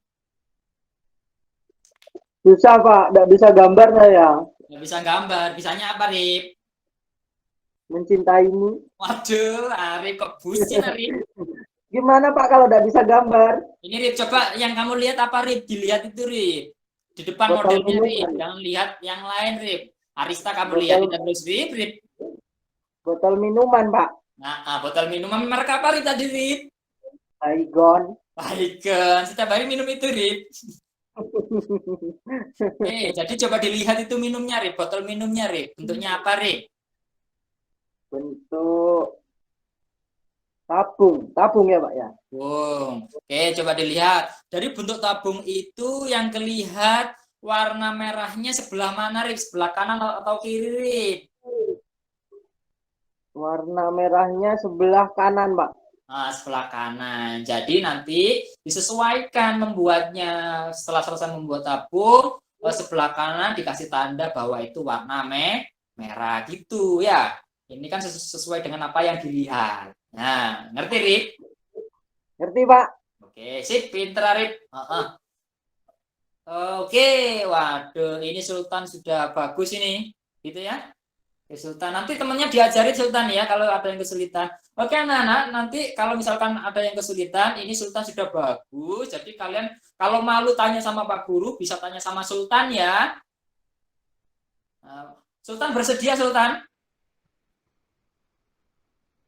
Susah, Pak. Nggak bisa gambar saya. Nggak bisa gambar. Bisanya apa, Rip? Mencintaimu. Waduh, Arif kok bucin, Arif. Gimana, Pak, kalau nggak bisa gambar? Ini, Rip, coba yang kamu lihat apa, Rip? Dilihat itu, Rip. Di depan Botol modelnya, minuman. Rip. Jangan lihat yang lain, Rip. Arista kamu lihat terus, Rip, Rip. Botol minuman, Pak. Nah, botol minuman merek apa, Rip, tadi, Rip? Baygon. Baygon. Setiap hari minum itu, Rip. Jadi coba dilihat itu minumnya, Rip. Botol minumnya, Rip. Bentuknya apa, Rip? Bentuk tabung ya Pak ya. Oke, coba dilihat. Dari bentuk tabung itu yang kelihatan warna merahnya sebelah mana, Rip? Sebelah kanan atau kiri, Rip? Warna merahnya sebelah kanan, Pak. Nah, sebelah kanan. Jadi nanti disesuaikan membuatnya. Setelah selesai membuat tabung, sebelah kanan dikasih tanda bahwa itu warna merah gitu ya. Ini kan sesuai dengan apa yang dilihat. Nah, ngerti, Rip? Ngerti, Pak. Oke, sip, pinter, Rip. Oke, waduh, ini Sultan sudah bagus ini, gitu ya. Oke, Sultan, nanti temennya diajarin Sultan ya, kalau ada yang kesulitan. Oke, anak-anak, nanti kalau misalkan ada yang kesulitan, ini Sultan sudah bagus. Jadi kalian kalau malu tanya sama Pak Guru, bisa tanya sama Sultan ya. Sultan bersedia, Sultan?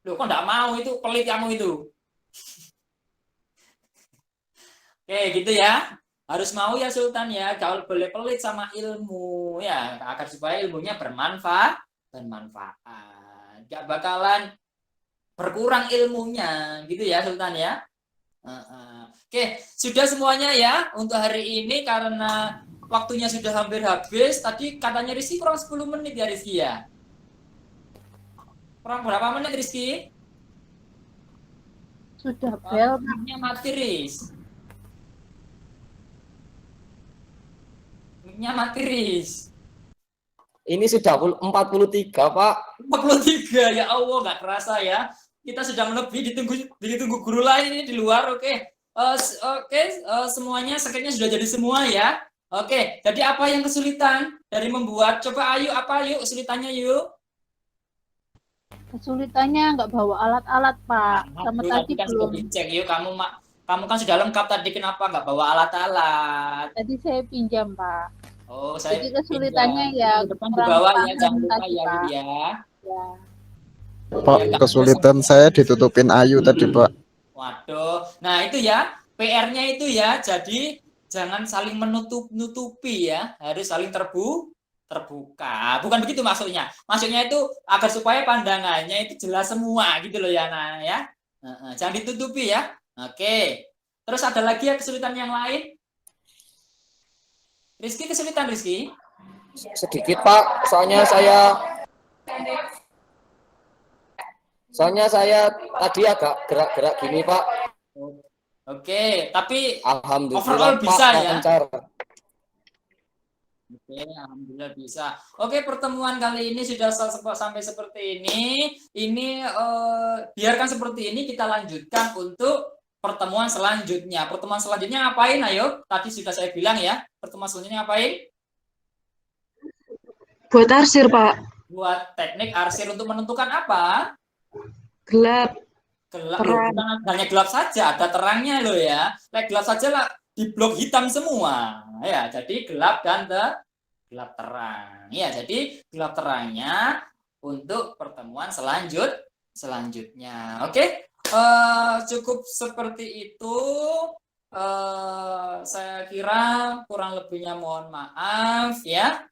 Loh, kok enggak mau, itu pelit kamu itu. Oke, gitu ya. Harus mau ya Sultan ya. Kalau boleh pelit sama ilmu ya, agar supaya ilmunya bermanfaat. Enggak bakalan berkurang ilmunya, gitu ya Sultan ya. Oke, sudah semuanya ya untuk hari ini karena waktunya sudah hampir habis. Tadi katanya Rizky kurang 10 menit ya Rizky ya. Kurang berapa menit, Rizky? Sudah bel. Mic-nya mati, Riz. Mic-nya mati, Riz. Ini sudah 43, Pak. 43, ya Allah, nggak kerasa ya. Kita sudah melebihi, ditunggu guru lain ini di luar, oke. Semuanya, sketnya sudah jadi semua ya. Oke, jadi apa yang kesulitan dari membuat? Coba ayo, apa yuk kesulitannya yuk? Kesulitannya nggak bawa alat-alat, Pak. Sama tadi kan belum. sudah dicek yuk, kamu kan sudah lengkap tadi, kenapa nggak bawa alat-alat? Tadi saya pinjam, Pak. Oh, saya jadi kesulitannya ya depan dibawa ya, jangan lupa tadi, ya, Pak. ya. Ya. Pak, kesulitan saya ditutupin Ayu tadi, Pak. Waduh, nah itu ya, PR-nya itu ya, jadi jangan saling menutupi ya, harus saling terbuka. terbuka. Bukan begitu maksudnya. Maksudnya itu agar supaya pandangannya itu jelas semua gitu loh ya, Nah ya. Jangan ditutupi ya. Oke. Terus ada lagi ya kesulitan yang lain? Rizky, kesulitan Rizky? Sedikit Pak, soalnya saya tadi agak gerak-gerak gini Pak. Oke, tapi Alhamdulillah overall Pak, bisa ya. lancar. Oke, alhamdulillah bisa. Oke, pertemuan kali ini sudah sampai seperti ini. Ini biarkan seperti ini, kita lanjutkan untuk pertemuan selanjutnya. Pertemuan selanjutnya ngapain? Ayo, tadi sudah saya bilang ya. Pertemuan selanjutnya ngapain? Buat arsir, Pak. Buat teknik arsir untuk menentukan apa? Gelap. Gelap, loh, bukan hanya gelap saja, ada terangnya loh ya. Gelap saja lah, di blok hitam semua. Ya, jadi gelap dan gelap terang. Ya, jadi gelap terangnya untuk pertemuan selanjutnya. Oke, cukup seperti itu. Saya kira kurang lebihnya mohon maaf ya.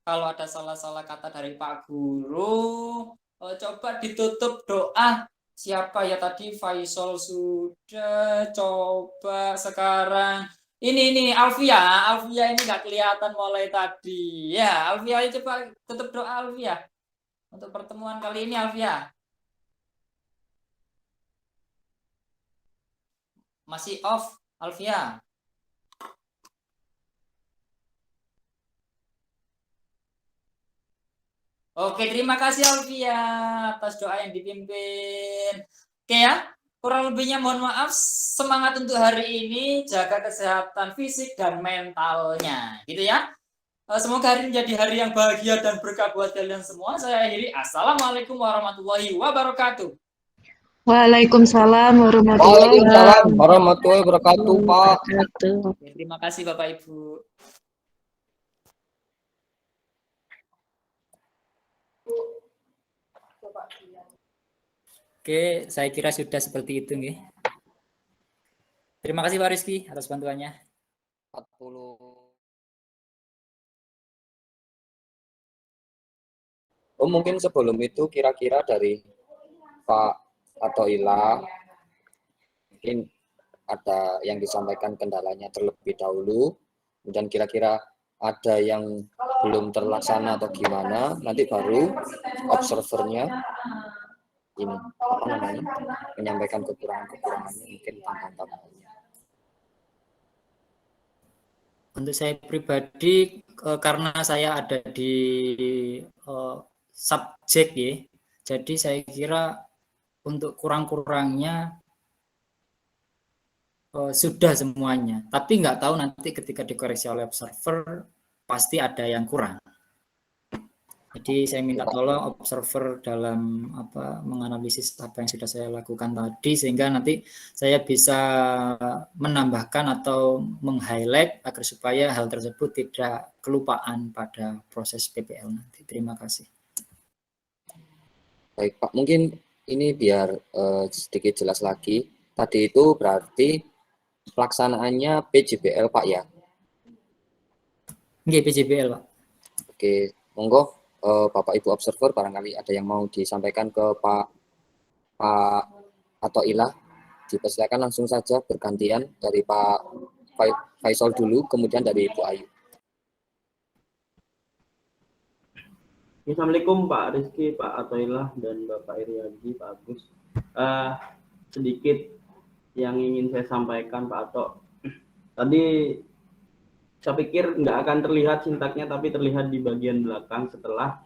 Kalau ada salah-salah kata dari Pak Guru, coba ditutup doa. Siapa ya tadi? Faisal sudah. Coba sekarang. Ini Alfia ini nggak kelihatan mulai tadi. Ya, Alfia coba tutup doa Alfia. Untuk pertemuan kali ini Alfia. Masih off Alfia. Oke, terima kasih Alfia atas doa yang dipimpin. Oke ya, kurang lebihnya mohon maaf. Semangat untuk hari ini, jaga kesehatan fisik dan mentalnya, gitu ya. Semoga hari ini menjadi hari yang bahagia dan berkah buat kalian semua. Saya akhiri. Assalamualaikum warahmatullahi wabarakatuh. Waalaikumsalam warahmatullahi wabarakatuh, Pak. Terima kasih Bapak Ibu. Oke, saya kira sudah seperti itu nih. Terima kasih Pak Rizky atas bantuannya. 40. Oh, mungkin sebelum itu kira-kira dari Pak Atoila mungkin ada yang disampaikan kendalanya terlebih dahulu, kemudian kira-kira ada yang belum terlaksana atau gimana, nanti baru observernya ini apa namanya menyampaikan kekurangannya mungkin tantangannya. Untuk saya pribadi karena saya ada di subjek ya, jadi saya kira untuk kurang-kurangnya sudah semuanya, tapi nggak tahu nanti ketika dikoreksi oleh observer pasti ada yang kurang. Jadi saya minta tolong observer dalam menganalisis apa yang sudah saya lakukan tadi, sehingga nanti saya bisa menambahkan atau meng-highlight agar supaya hal tersebut tidak kelupaan pada proses PPL nanti. Terima kasih. Baik Pak, mungkin ini biar sedikit jelas lagi. Tadi itu berarti pelaksanaannya PJBL Pak ya? Oke, PJBL Pak. Oke, monggo. Bapak Ibu observer barangkali ada yang mau disampaikan ke Pak Atoila, dipersilakan langsung saja bergantian dari Pak Faisal dulu, kemudian dari Ibu Ayu. Assalamualaikum Pak Rizky, Pak Atoila, dan Bapak Iriadi, Pak Agus. Sedikit yang ingin saya sampaikan Pak Ato. Tadi saya pikir nggak akan terlihat sintaknya, tapi terlihat di bagian belakang setelah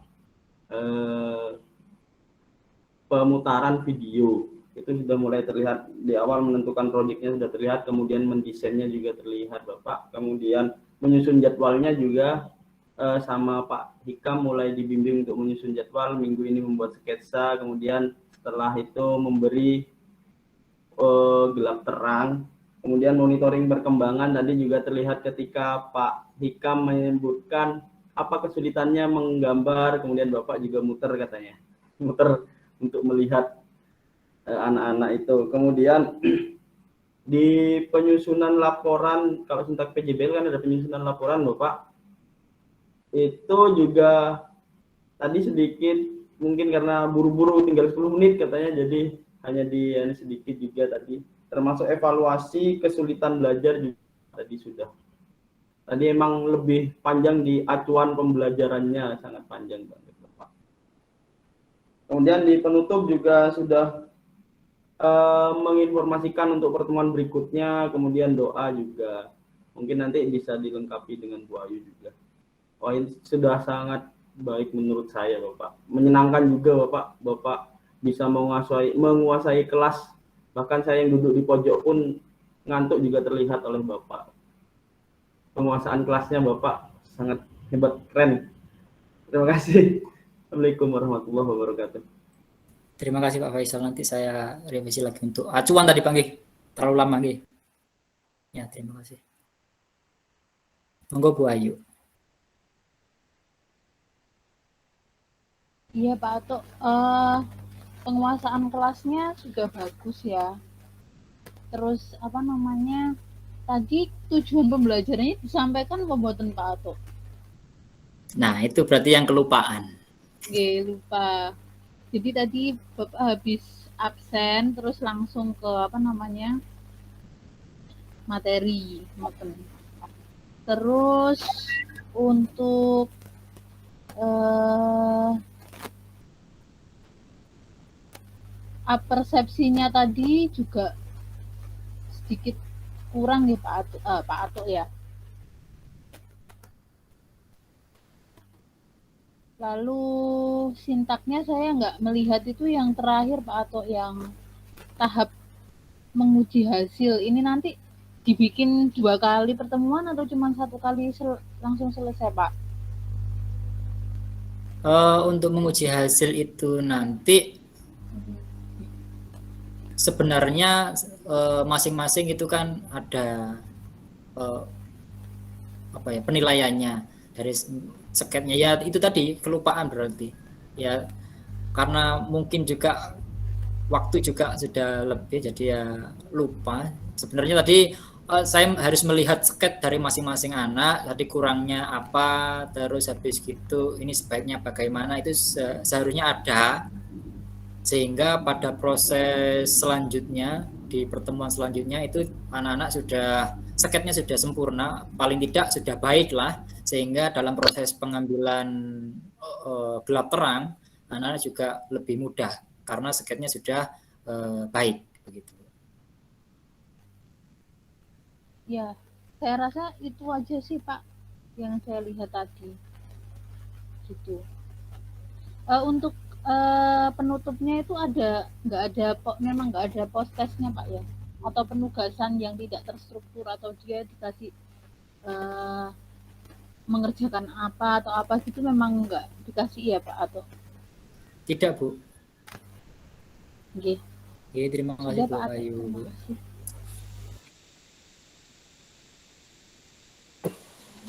pemutaran video. Itu sudah mulai terlihat di awal menentukan proyeknya sudah terlihat, kemudian mendesainnya juga terlihat Bapak, kemudian menyusun jadwalnya juga sama Pak Hikam mulai dibimbing untuk menyusun jadwal. Minggu ini membuat sketsa, kemudian setelah itu memberi gelap terang. Kemudian monitoring perkembangan tadi juga terlihat ketika Pak Hikam menyebutkan apa kesulitannya menggambar, kemudian Bapak juga muter katanya, muter untuk melihat anak-anak itu. Kemudian di penyusunan laporan, kalau sintak PJBL kan ada penyusunan laporan Bapak, itu juga tadi sedikit mungkin karena buru-buru tinggal 10 menit katanya, jadi hanya sedikit juga tadi, termasuk evaluasi kesulitan belajar juga tadi sudah. Tadi emang lebih panjang di acuan pembelajarannya, sangat panjang banget Bapak. Kemudian di penutup juga sudah menginformasikan untuk pertemuan berikutnya, kemudian doa juga. Mungkin nanti bisa dilengkapi dengan Bu Ayu juga. Wah, ini sudah sangat baik menurut saya Bapak. Menyenangkan juga Bapak bisa menguasai kelas. Bahkan saya yang duduk di pojok pun ngantuk juga terlihat oleh Bapak. Penguasaan kelasnya Bapak sangat hebat, keren. Terima kasih. Assalamualaikum warahmatullahi wabarakatuh. Terima kasih Pak Faisal, nanti saya revisi lagi untuk acuan tadi Pak nggih. Terlalu lama nggih. Ya, terima kasih. Monggo Bu Ayu. Iya Pak Ato, penguasaan kelasnya juga bagus ya. Terus apa namanya, tadi tujuan pembelajarannya disampaikan pembuatan Pak Ato. Nah, itu berarti yang kelupaan. Oke, lupa. Jadi tadi Bapak habis absen terus langsung ke apa namanya, materi. Terus untuk persepsinya tadi juga sedikit kurang nih Pak Ato ya. Lalu sintaknya saya nggak melihat itu yang terakhir Pak Ato, yang tahap menguji hasil. Ini nanti dibikin 2 kali pertemuan atau cuma 1 kali langsung selesai Pak? Untuk menguji hasil itu nanti sebenarnya masing-masing itu kan ada penilaiannya dari sketnya ya, itu tadi kelupaan berarti ya, karena mungkin juga waktu juga sudah lebih jadi ya lupa. Sebenarnya tadi saya harus melihat sket dari masing-masing anak, tadi kurangnya apa, terus habis gitu ini sebaiknya bagaimana, itu seharusnya ada, sehingga pada proses selanjutnya di pertemuan selanjutnya itu anak-anak sudah sketnya sudah sempurna, paling tidak sudah baik lah, sehingga dalam proses pengambilan gelap terang anak-anak juga lebih mudah karena sketnya sudah baik begitu. Ya, saya rasa itu aja sih Pak yang saya lihat tadi. Gitu. Untuk penutupnya itu memang nggak ada post testnya Pak ya, atau penugasan yang tidak terstruktur, atau dia dikasih mengerjakan apa atau apa gitu, memang nggak dikasih ya Pak atau tidak Bu? Oke. Terima kasih Bu Ayu.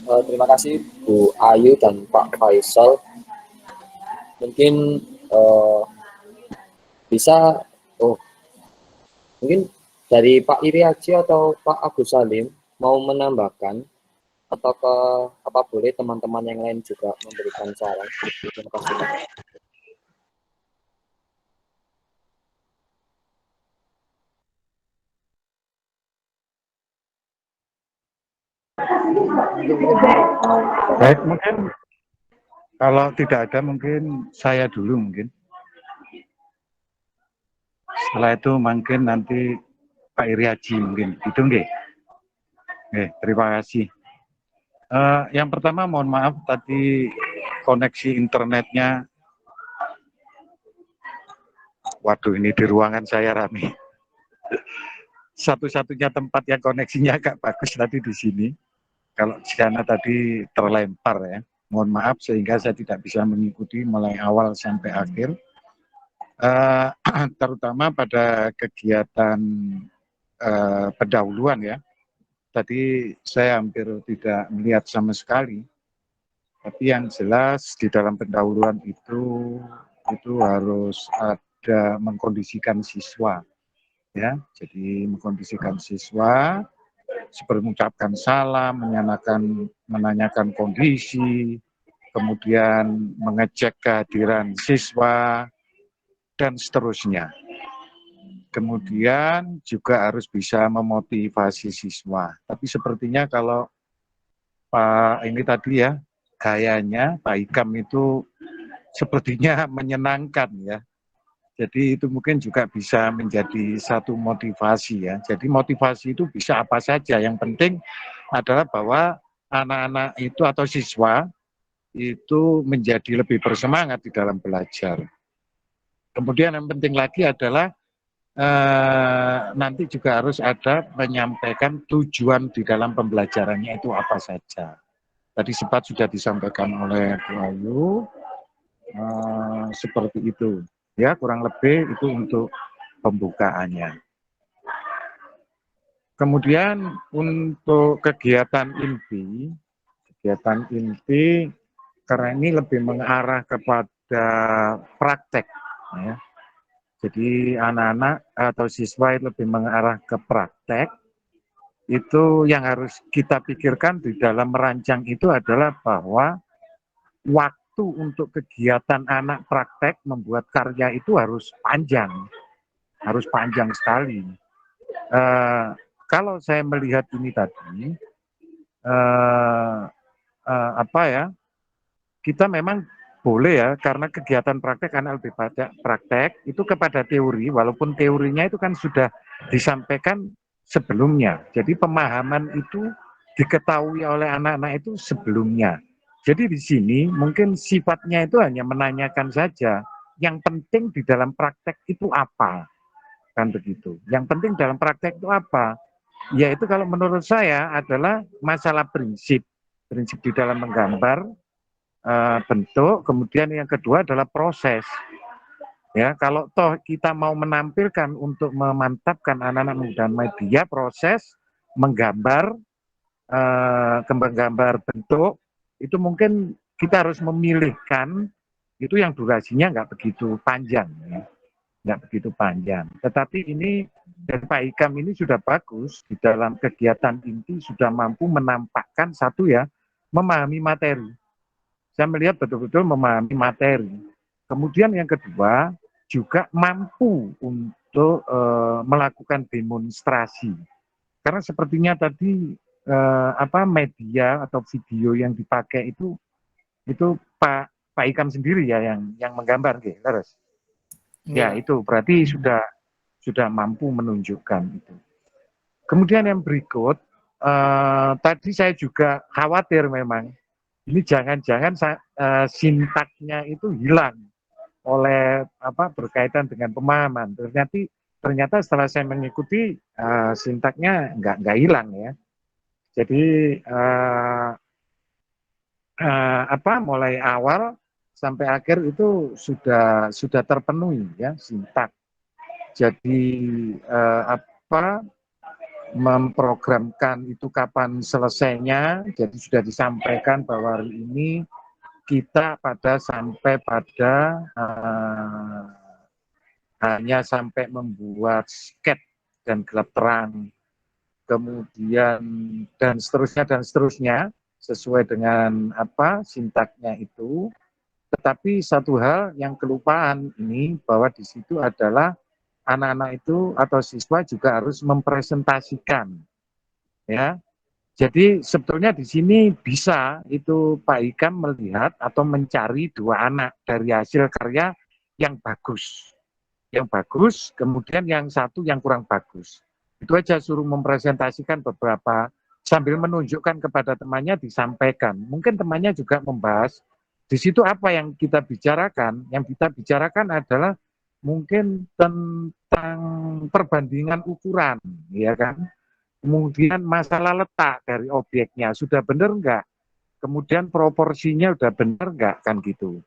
Terima kasih Bu Ayu dan Pak Faisal. Mungkin bisa mungkin dari Pak Iri Haji atau Pak Agus Salim mau menambahkan, atau apa boleh teman-teman yang lain juga memberikan saran. Terima kasih Pak. Baik, mungkin kalau tidak ada mungkin saya dulu mungkin. Setelah itu mungkin nanti Pak Iri Haji mungkin. Itu nggih. Oke, terima kasih. Yang pertama mohon maaf tadi koneksi internetnya. Waduh, ini di ruangan saya rame. Satu-satunya tempat yang koneksinya agak bagus tadi di sini. Kalau di sana tadi terlempar ya. Mohon maaf sehingga saya tidak bisa mengikuti mulai awal sampai akhir. Terutama pada kegiatan pendahuluan ya. Tadi saya hampir tidak melihat sama sekali. Tapi yang jelas di dalam pendahuluan itu harus ada mengkondisikan siswa. Ya, jadi mengkondisikan siswa seperti mengucapkan salam, menanyakan kondisi, kemudian mengecek kehadiran siswa, dan seterusnya. Kemudian juga harus bisa memotivasi siswa. Tapi sepertinya kalau Pak ini tadi ya, gayanya Pak Ikam itu sepertinya menyenangkan ya. Jadi itu mungkin juga bisa menjadi satu motivasi ya. Jadi motivasi itu bisa apa saja. Yang penting adalah bahwa anak-anak itu atau siswa itu menjadi lebih bersemangat di dalam belajar. Kemudian yang penting lagi adalah nanti juga harus ada menyampaikan tujuan di dalam pembelajarannya itu apa saja. Tadi sempat sudah disampaikan oleh Bu Ayu, seperti itu. Ya, kurang lebih itu untuk pembukaannya. Kemudian untuk kegiatan inti karena ini lebih mengarah kepada praktek. Ya. Jadi anak-anak atau siswa itu lebih mengarah ke praktek. Itu yang harus kita pikirkan di dalam merancang itu adalah bahwa waktu untuk kegiatan anak praktek membuat karya itu harus panjang sekali. Kalau saya melihat ini tadi, kita memang boleh ya, karena kegiatan praktek anak lebih banyak praktek itu kepada teori, walaupun teorinya itu kan sudah disampaikan sebelumnya. Jadi pemahaman itu diketahui oleh anak-anak itu sebelumnya. Jadi di sini mungkin sifatnya itu hanya menanyakan saja, yang penting di dalam praktek itu apa, kan begitu. Yang penting dalam praktek itu apa? Yaitu kalau menurut saya adalah masalah prinsip di dalam menggambar, bentuk, kemudian yang kedua adalah proses. Ya, kalau toh kita mau menampilkan untuk memantapkan anak-anak menggunakan media, proses menggambar, gambar bentuk, itu mungkin kita harus memilihkan itu yang durasinya nggak begitu panjang, ya. Nggak begitu panjang. Tetapi ini dari Pak Ikam ini sudah bagus di dalam kegiatan inti, sudah mampu menampakkan satu ya, memahami materi. Saya melihat betul-betul memahami materi. Kemudian yang kedua juga mampu untuk melakukan demonstrasi. Karena sepertinya tadi media atau video yang dipakai itu Pak Ikam sendiri ya yang menggambar, Leres. Ya itu berarti sudah mampu menunjukkan itu. Kemudian yang berikut, tadi saya juga khawatir memang ini jangan-jangan sintaknya itu hilang oleh berkaitan dengan pemahaman. Ternyata setelah saya mengikuti sintaknya nggak hilang ya. Jadi mulai awal sampai akhir itu sudah terpenuhi ya sintak. Jadi memprogramkan itu kapan selesainya. Jadi sudah disampaikan bahwa hari ini kita sampai pada hanya sampai membuat sketch dan gelap terang, kemudian dan seterusnya sesuai dengan sintaknya itu. Tetapi satu hal yang kelupaan ini bahwa di situ adalah anak-anak itu atau siswa juga harus mempresentasikan, ya. Jadi sebetulnya di sini bisa itu Pak Ikam melihat atau mencari dua anak dari hasil karya yang bagus, kemudian yang satu yang kurang bagus. Itu aja, suruh mempresentasikan beberapa sambil menunjukkan kepada temannya, disampaikan. Mungkin temannya juga membahas di situ apa yang kita bicarakan. Yang kita bicarakan adalah mungkin tentang perbandingan ukuran, ya kan? Kemudian masalah letak dari objeknya sudah benar enggak? Kemudian proporsinya sudah benar enggak, kan gitu.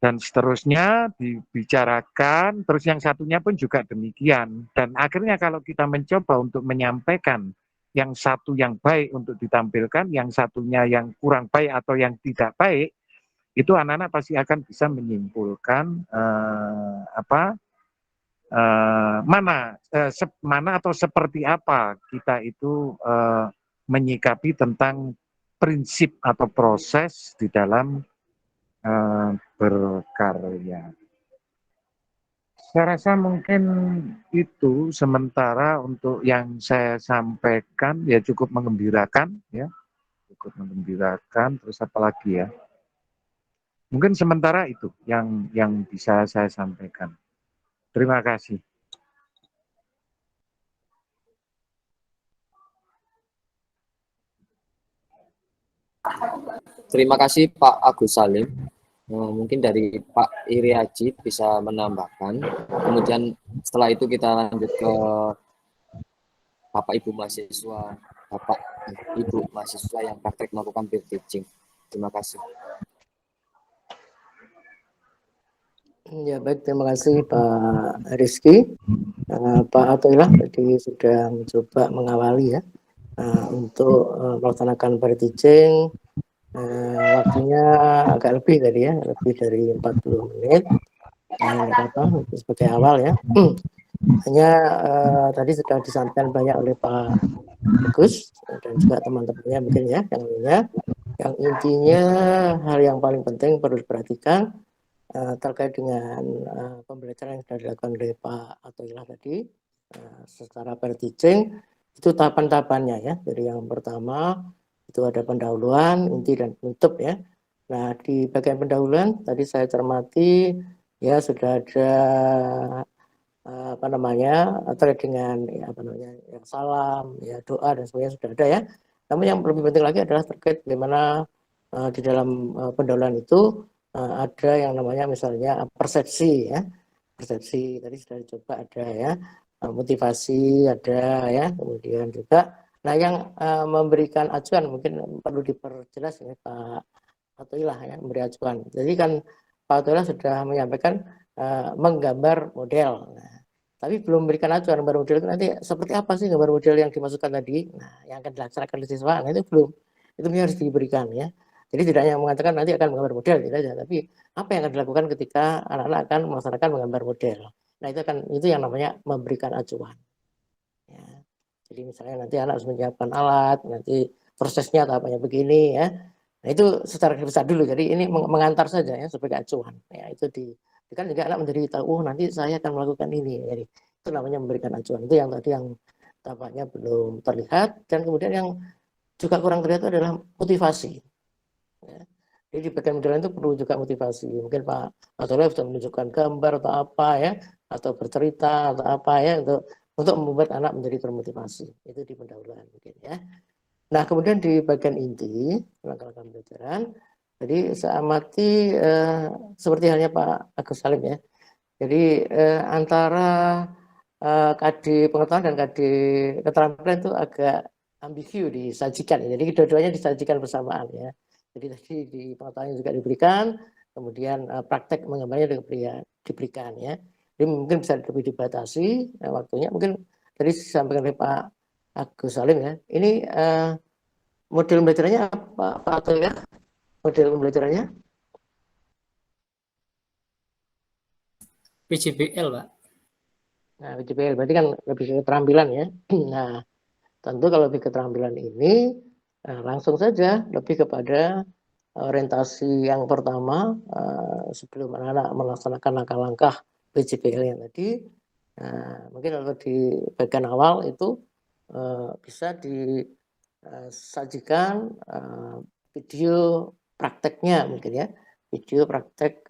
Dan seterusnya dibicarakan, terus yang satunya pun juga demikian. Dan akhirnya kalau kita mencoba untuk menyampaikan yang satu yang baik untuk ditampilkan, yang satunya yang kurang baik atau yang tidak baik, itu anak-anak pasti akan bisa menyimpulkan mana atau seperti apa kita itu menyikapi tentang prinsip atau proses di dalam berkarya. Saya rasa mungkin itu sementara untuk yang saya sampaikan ya cukup mengembirakan ya, cukup mengembirakan. Terus apa lagi ya? Mungkin sementara itu yang bisa saya sampaikan. Terima kasih. Terima kasih Pak Agus Salim. Mungkin dari Pak Iri Haji bisa menambahkan. Kemudian setelah itu kita lanjut ke Bapak Ibu mahasiswa, Bapak Ibu mahasiswa yang praktek melakukan peer teaching. Terima kasih. Ya baik, terima kasih Pak Rizky. Pak Atoilah tadi sudah mencoba mengawali ya untuk melaksanakan peer teaching. Waktunya agak lebih tadi ya, lebih dari 40 menit. Tidak apa-apa, sebagai awal ya. Hanya tadi sudah disampaikan banyak oleh Pak Agus dan juga teman-temannya mungkin ya, yang lainnya. Yang intinya hal yang paling penting perlu diperhatikan terkait dengan pembelajaran yang sudah dilakukan oleh Pak Atoilah tadi secara peer teaching itu tahapan-tahapannya ya. Jadi yang pertama itu ada pendahuluan, inti dan penutup ya. Nah di bagian pendahuluan tadi saya cermati ya sudah ada apa namanya terkait dengan ya, apa namanya yang salam, ya doa dan sebagainya sudah ada ya. Namun yang lebih penting lagi adalah terkait bagaimana di dalam pendahuluan itu ada yang namanya misalnya persepsi ya, persepsi tadi sudah dicoba ada ya, motivasi ada ya, kemudian juga nah yang memberikan acuan mungkin perlu diperjelas ya Pak Atoilah ya, memberi acuan. Jadi kan Pak Atoilah sudah menyampaikan menggambar model. Nah, tapi belum memberikan acuan gambar model itu nanti seperti apa sih gambar model yang dimasukkan tadi. Nah, yang akan dilaksanakan oleh siswa, nah itu belum. Itu harus diberikan ya. Jadi tidak hanya mengatakan nanti akan menggambar model tidak aja, tapi apa yang akan dilakukan ketika anak-anak akan melaksanakan menggambar model. Nah, itu yang namanya memberikan acuan. Ya. Jadi misalnya nanti anak harus menyiapkan alat, nanti prosesnya tahapannya begini ya. Nah itu secara besar dulu. Jadi ini mengantar saja ya sebagai acuan. Ya itu kan juga anak menjadi tahu, oh nanti saya akan melakukan ini. Jadi itu namanya memberikan acuan. Itu yang tadi yang tampaknya belum terlihat dan kemudian yang juga kurang terlihat adalah motivasi. Ya. Jadi di bagian modelan itu perlu juga motivasi. Mungkin Pak Atoilah bisa menunjukkan gambar atau apa ya, atau bercerita atau apa ya untuk membuat anak menjadi termotivasi. Itu di pendahuluan mungkin ya. Nah kemudian di bagian inti langkah-langkah pembelajaran, jadi saya amati seperti halnya Pak Agus Salim ya. Jadi antara KD pengetahuan dan KD keterampilan itu agak ambigu disajikan. Jadi kedua-duanya disajikan bersamaan ya. Jadi tadi di pengetahuan juga diberikan, kemudian praktek menggambarnya diberikan ya. Jadi mungkin bisa lebih dibatasi waktunya. Mungkin tadi disampaikan oleh Pak Agus Salim ya. Ini model pembelajarannya apa Pak Atoilah? Model pembelajarannya? PJBL Pak. Nah PJBL berarti kan lebih ke keterampilan ya. Nah tentu kalau lebih keterampilan ini langsung saja lebih kepada orientasi yang pertama sebelum anak-anak melaksanakan langkah-langkah PJBL yang tadi. Mungkin kalau di bagian awal itu bisa disajikan video prakteknya mungkin ya, video praktek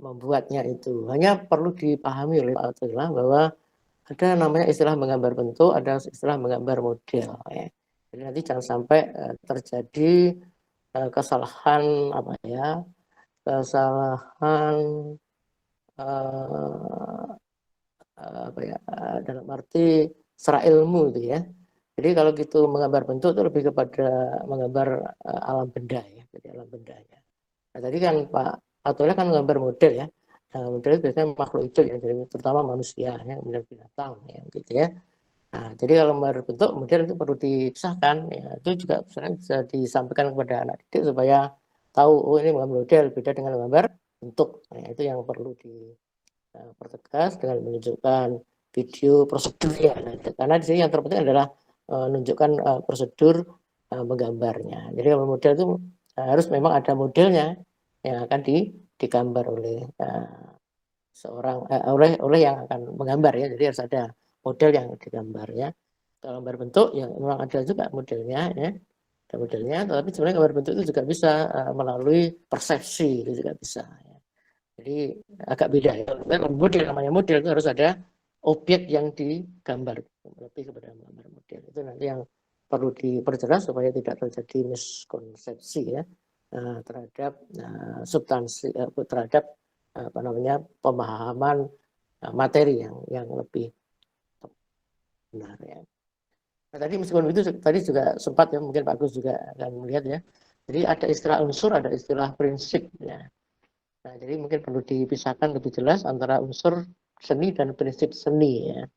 membuatnya itu. Hanya perlu dipahami oleh Pak Atoilah bahwa ada namanya istilah menggambar bentuk, ada istilah menggambar model ya. Jadi nanti jangan sampai terjadi kesalahan apa ya, kesalahan apa ya dalam arti secara ilmu itu ya. Jadi kalau gitu menggambar bentuk itu lebih kepada menggambar alam benda ya, jadi alam bendanya. Nah tadi kan Pak Atoilah kan menggambar model ya. Nah, model itu biasanya makhluk hidup ya, jadi terutama manusia ya, kemudian binatang ya gitu ya. Nah jadi kalau menggambar bentuk model itu perlu dipisahkan ya. Itu juga bisa disampaikan kepada anak didik supaya tahu oh ini menggambar model beda dengan menggambar bentuk. Nah, itu yang perlu dipertegas dengan menunjukkan video prosedurnya. Nah, karena di sini yang terpenting adalah menunjukkan prosedur menggambarnya. Jadi kalau model itu harus memang ada modelnya yang akan digambar oleh seorang oleh yang akan menggambar ya. Jadi harus ada model yang digambar ya. Kalau gambar bentuk ya memang ada juga modelnya ya. Ada modelnya, tetapi sebenarnya gambar bentuk itu juga bisa melalui persepsi itu juga bisa. Ya. Jadi agak beda ya. Model namanya model itu harus ada objek yang digambar, lebih kepada gambar model. Itu nanti yang perlu diperjelas supaya tidak terjadi miskonsepsi ya terhadap substansi terhadap apa namanya pemahaman materi yang lebih benar ya. Nah, tadi meskipun itu tadi juga sempat ya mungkin Pak Agus juga akan melihat ya. Jadi ada istilah unsur, ada istilah prinsip ya. Nah, jadi mungkin perlu dipisahkan lebih jelas antara unsur seni dan prinsip seni ya.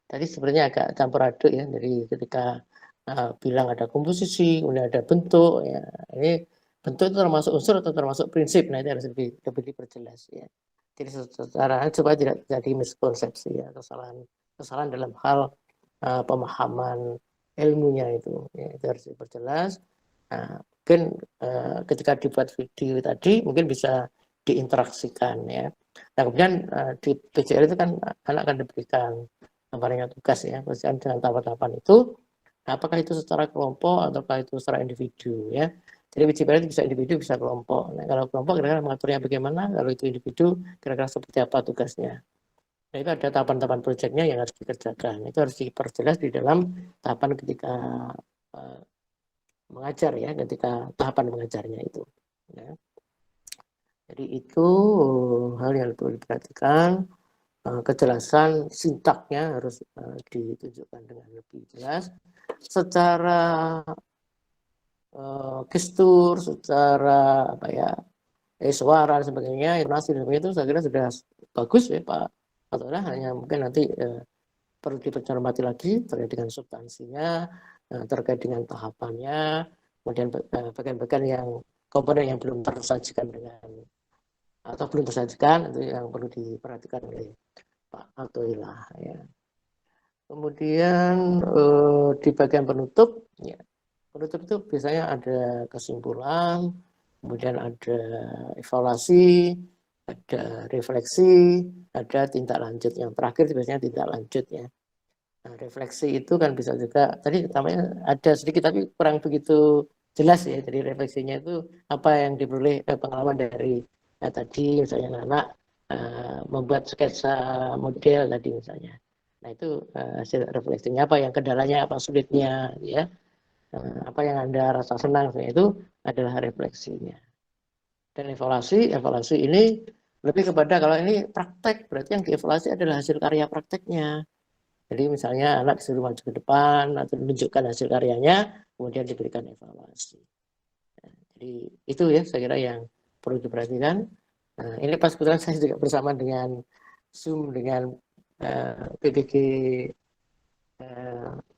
Tadi sebenarnya agak campur aduk ya. Jadi ketika bilang ada komposisi, kemudian ada bentuk ya. Ini bentuk itu termasuk unsur atau termasuk prinsip. Nah, itu harus lebih diperjelas ya. Jadi secara supaya tidak terjadi miskonsepsi ya, kesalahan dalam hal pemahaman ilmunya itu ya, itu harus diperjelas. Mungkin ketika dibuat video tadi mungkin bisa diinteraksikan ya. Nah kemudian di PJL itu kan anak akan diberikan namanya tugas ya, berkaitan dengan tahapan-tahapan itu, apakah itu secara kelompok ataukah itu secara individu ya. Jadi PJL itu bisa individu bisa kelompok. Nah kalau kelompok kira-kira mengaturnya bagaimana, kalau itu individu kira-kira seperti apa tugasnya. Nah itu ada tahapan-tahapan proyeknya yang harus dikerjakan. Itu harus diperjelas di dalam tahapan ketika mengajar ya, ketika tahapan mengajarnya itu. Ya. Jadi itu hal yang perlu diperhatikan. Kejelasan sintaknya harus ditunjukkan dengan lebih jelas. Secara gestur, secara apa ya, suara dan sebagainya, intonasi dan sebagainya itu saya kira sudah bagus ya Pak Fatullah. Hanya mungkin nanti perlu dipercermati lagi terkait dengan substansinya, terkait dengan tahapannya, kemudian bagian-bagian yang komponen yang belum tersajikan dengan atau belum tersajikan itu yang perlu diperhatikan oleh Pak Fatullah ya. Kemudian di bagian penutup ya, penutup itu biasanya ada kesimpulan, kemudian ada evaluasi, ada refleksi, ada tindak lanjut. Yang terakhir biasanya tindak lanjut ya. Nah, refleksi itu kan bisa juga tadi namanya ada sedikit tapi kurang begitu jelas ya. Jadi refleksinya itu apa yang diperoleh pengalaman dari tadi misalnya anak membuat sketsa model tadi misalnya. Nah itu hasil refleksinya apa yang kendalanya, apa sulitnya ya. Apa yang Anda rasa senang itu adalah refleksinya. Dan evaluasi ini lebih kepada kalau ini praktek, berarti yang dievaluasi adalah hasil karya prakteknya. Jadi misalnya anak disuruh maju ke depan atau menunjukkan hasil karyanya, kemudian diberikan evaluasi. Jadi itu ya saya kira yang perlu diperhatikan. Nah, ini pas kebetulan saya juga bersama dengan Zoom dengan PBG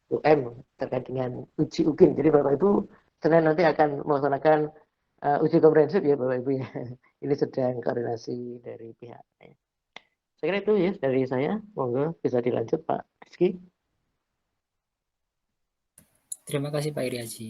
UM terkait dengan uji UKIN. Jadi Bapak Ibu Senin nanti akan melaksanakan uji komprehensif ya Bapak Ibu ya. Ini sedang koordinasi dari pihak. Saya kira itu ya dari saya. Monggo bisa dilanjut Pak Rizky. Terima kasih Pak Iri Haji.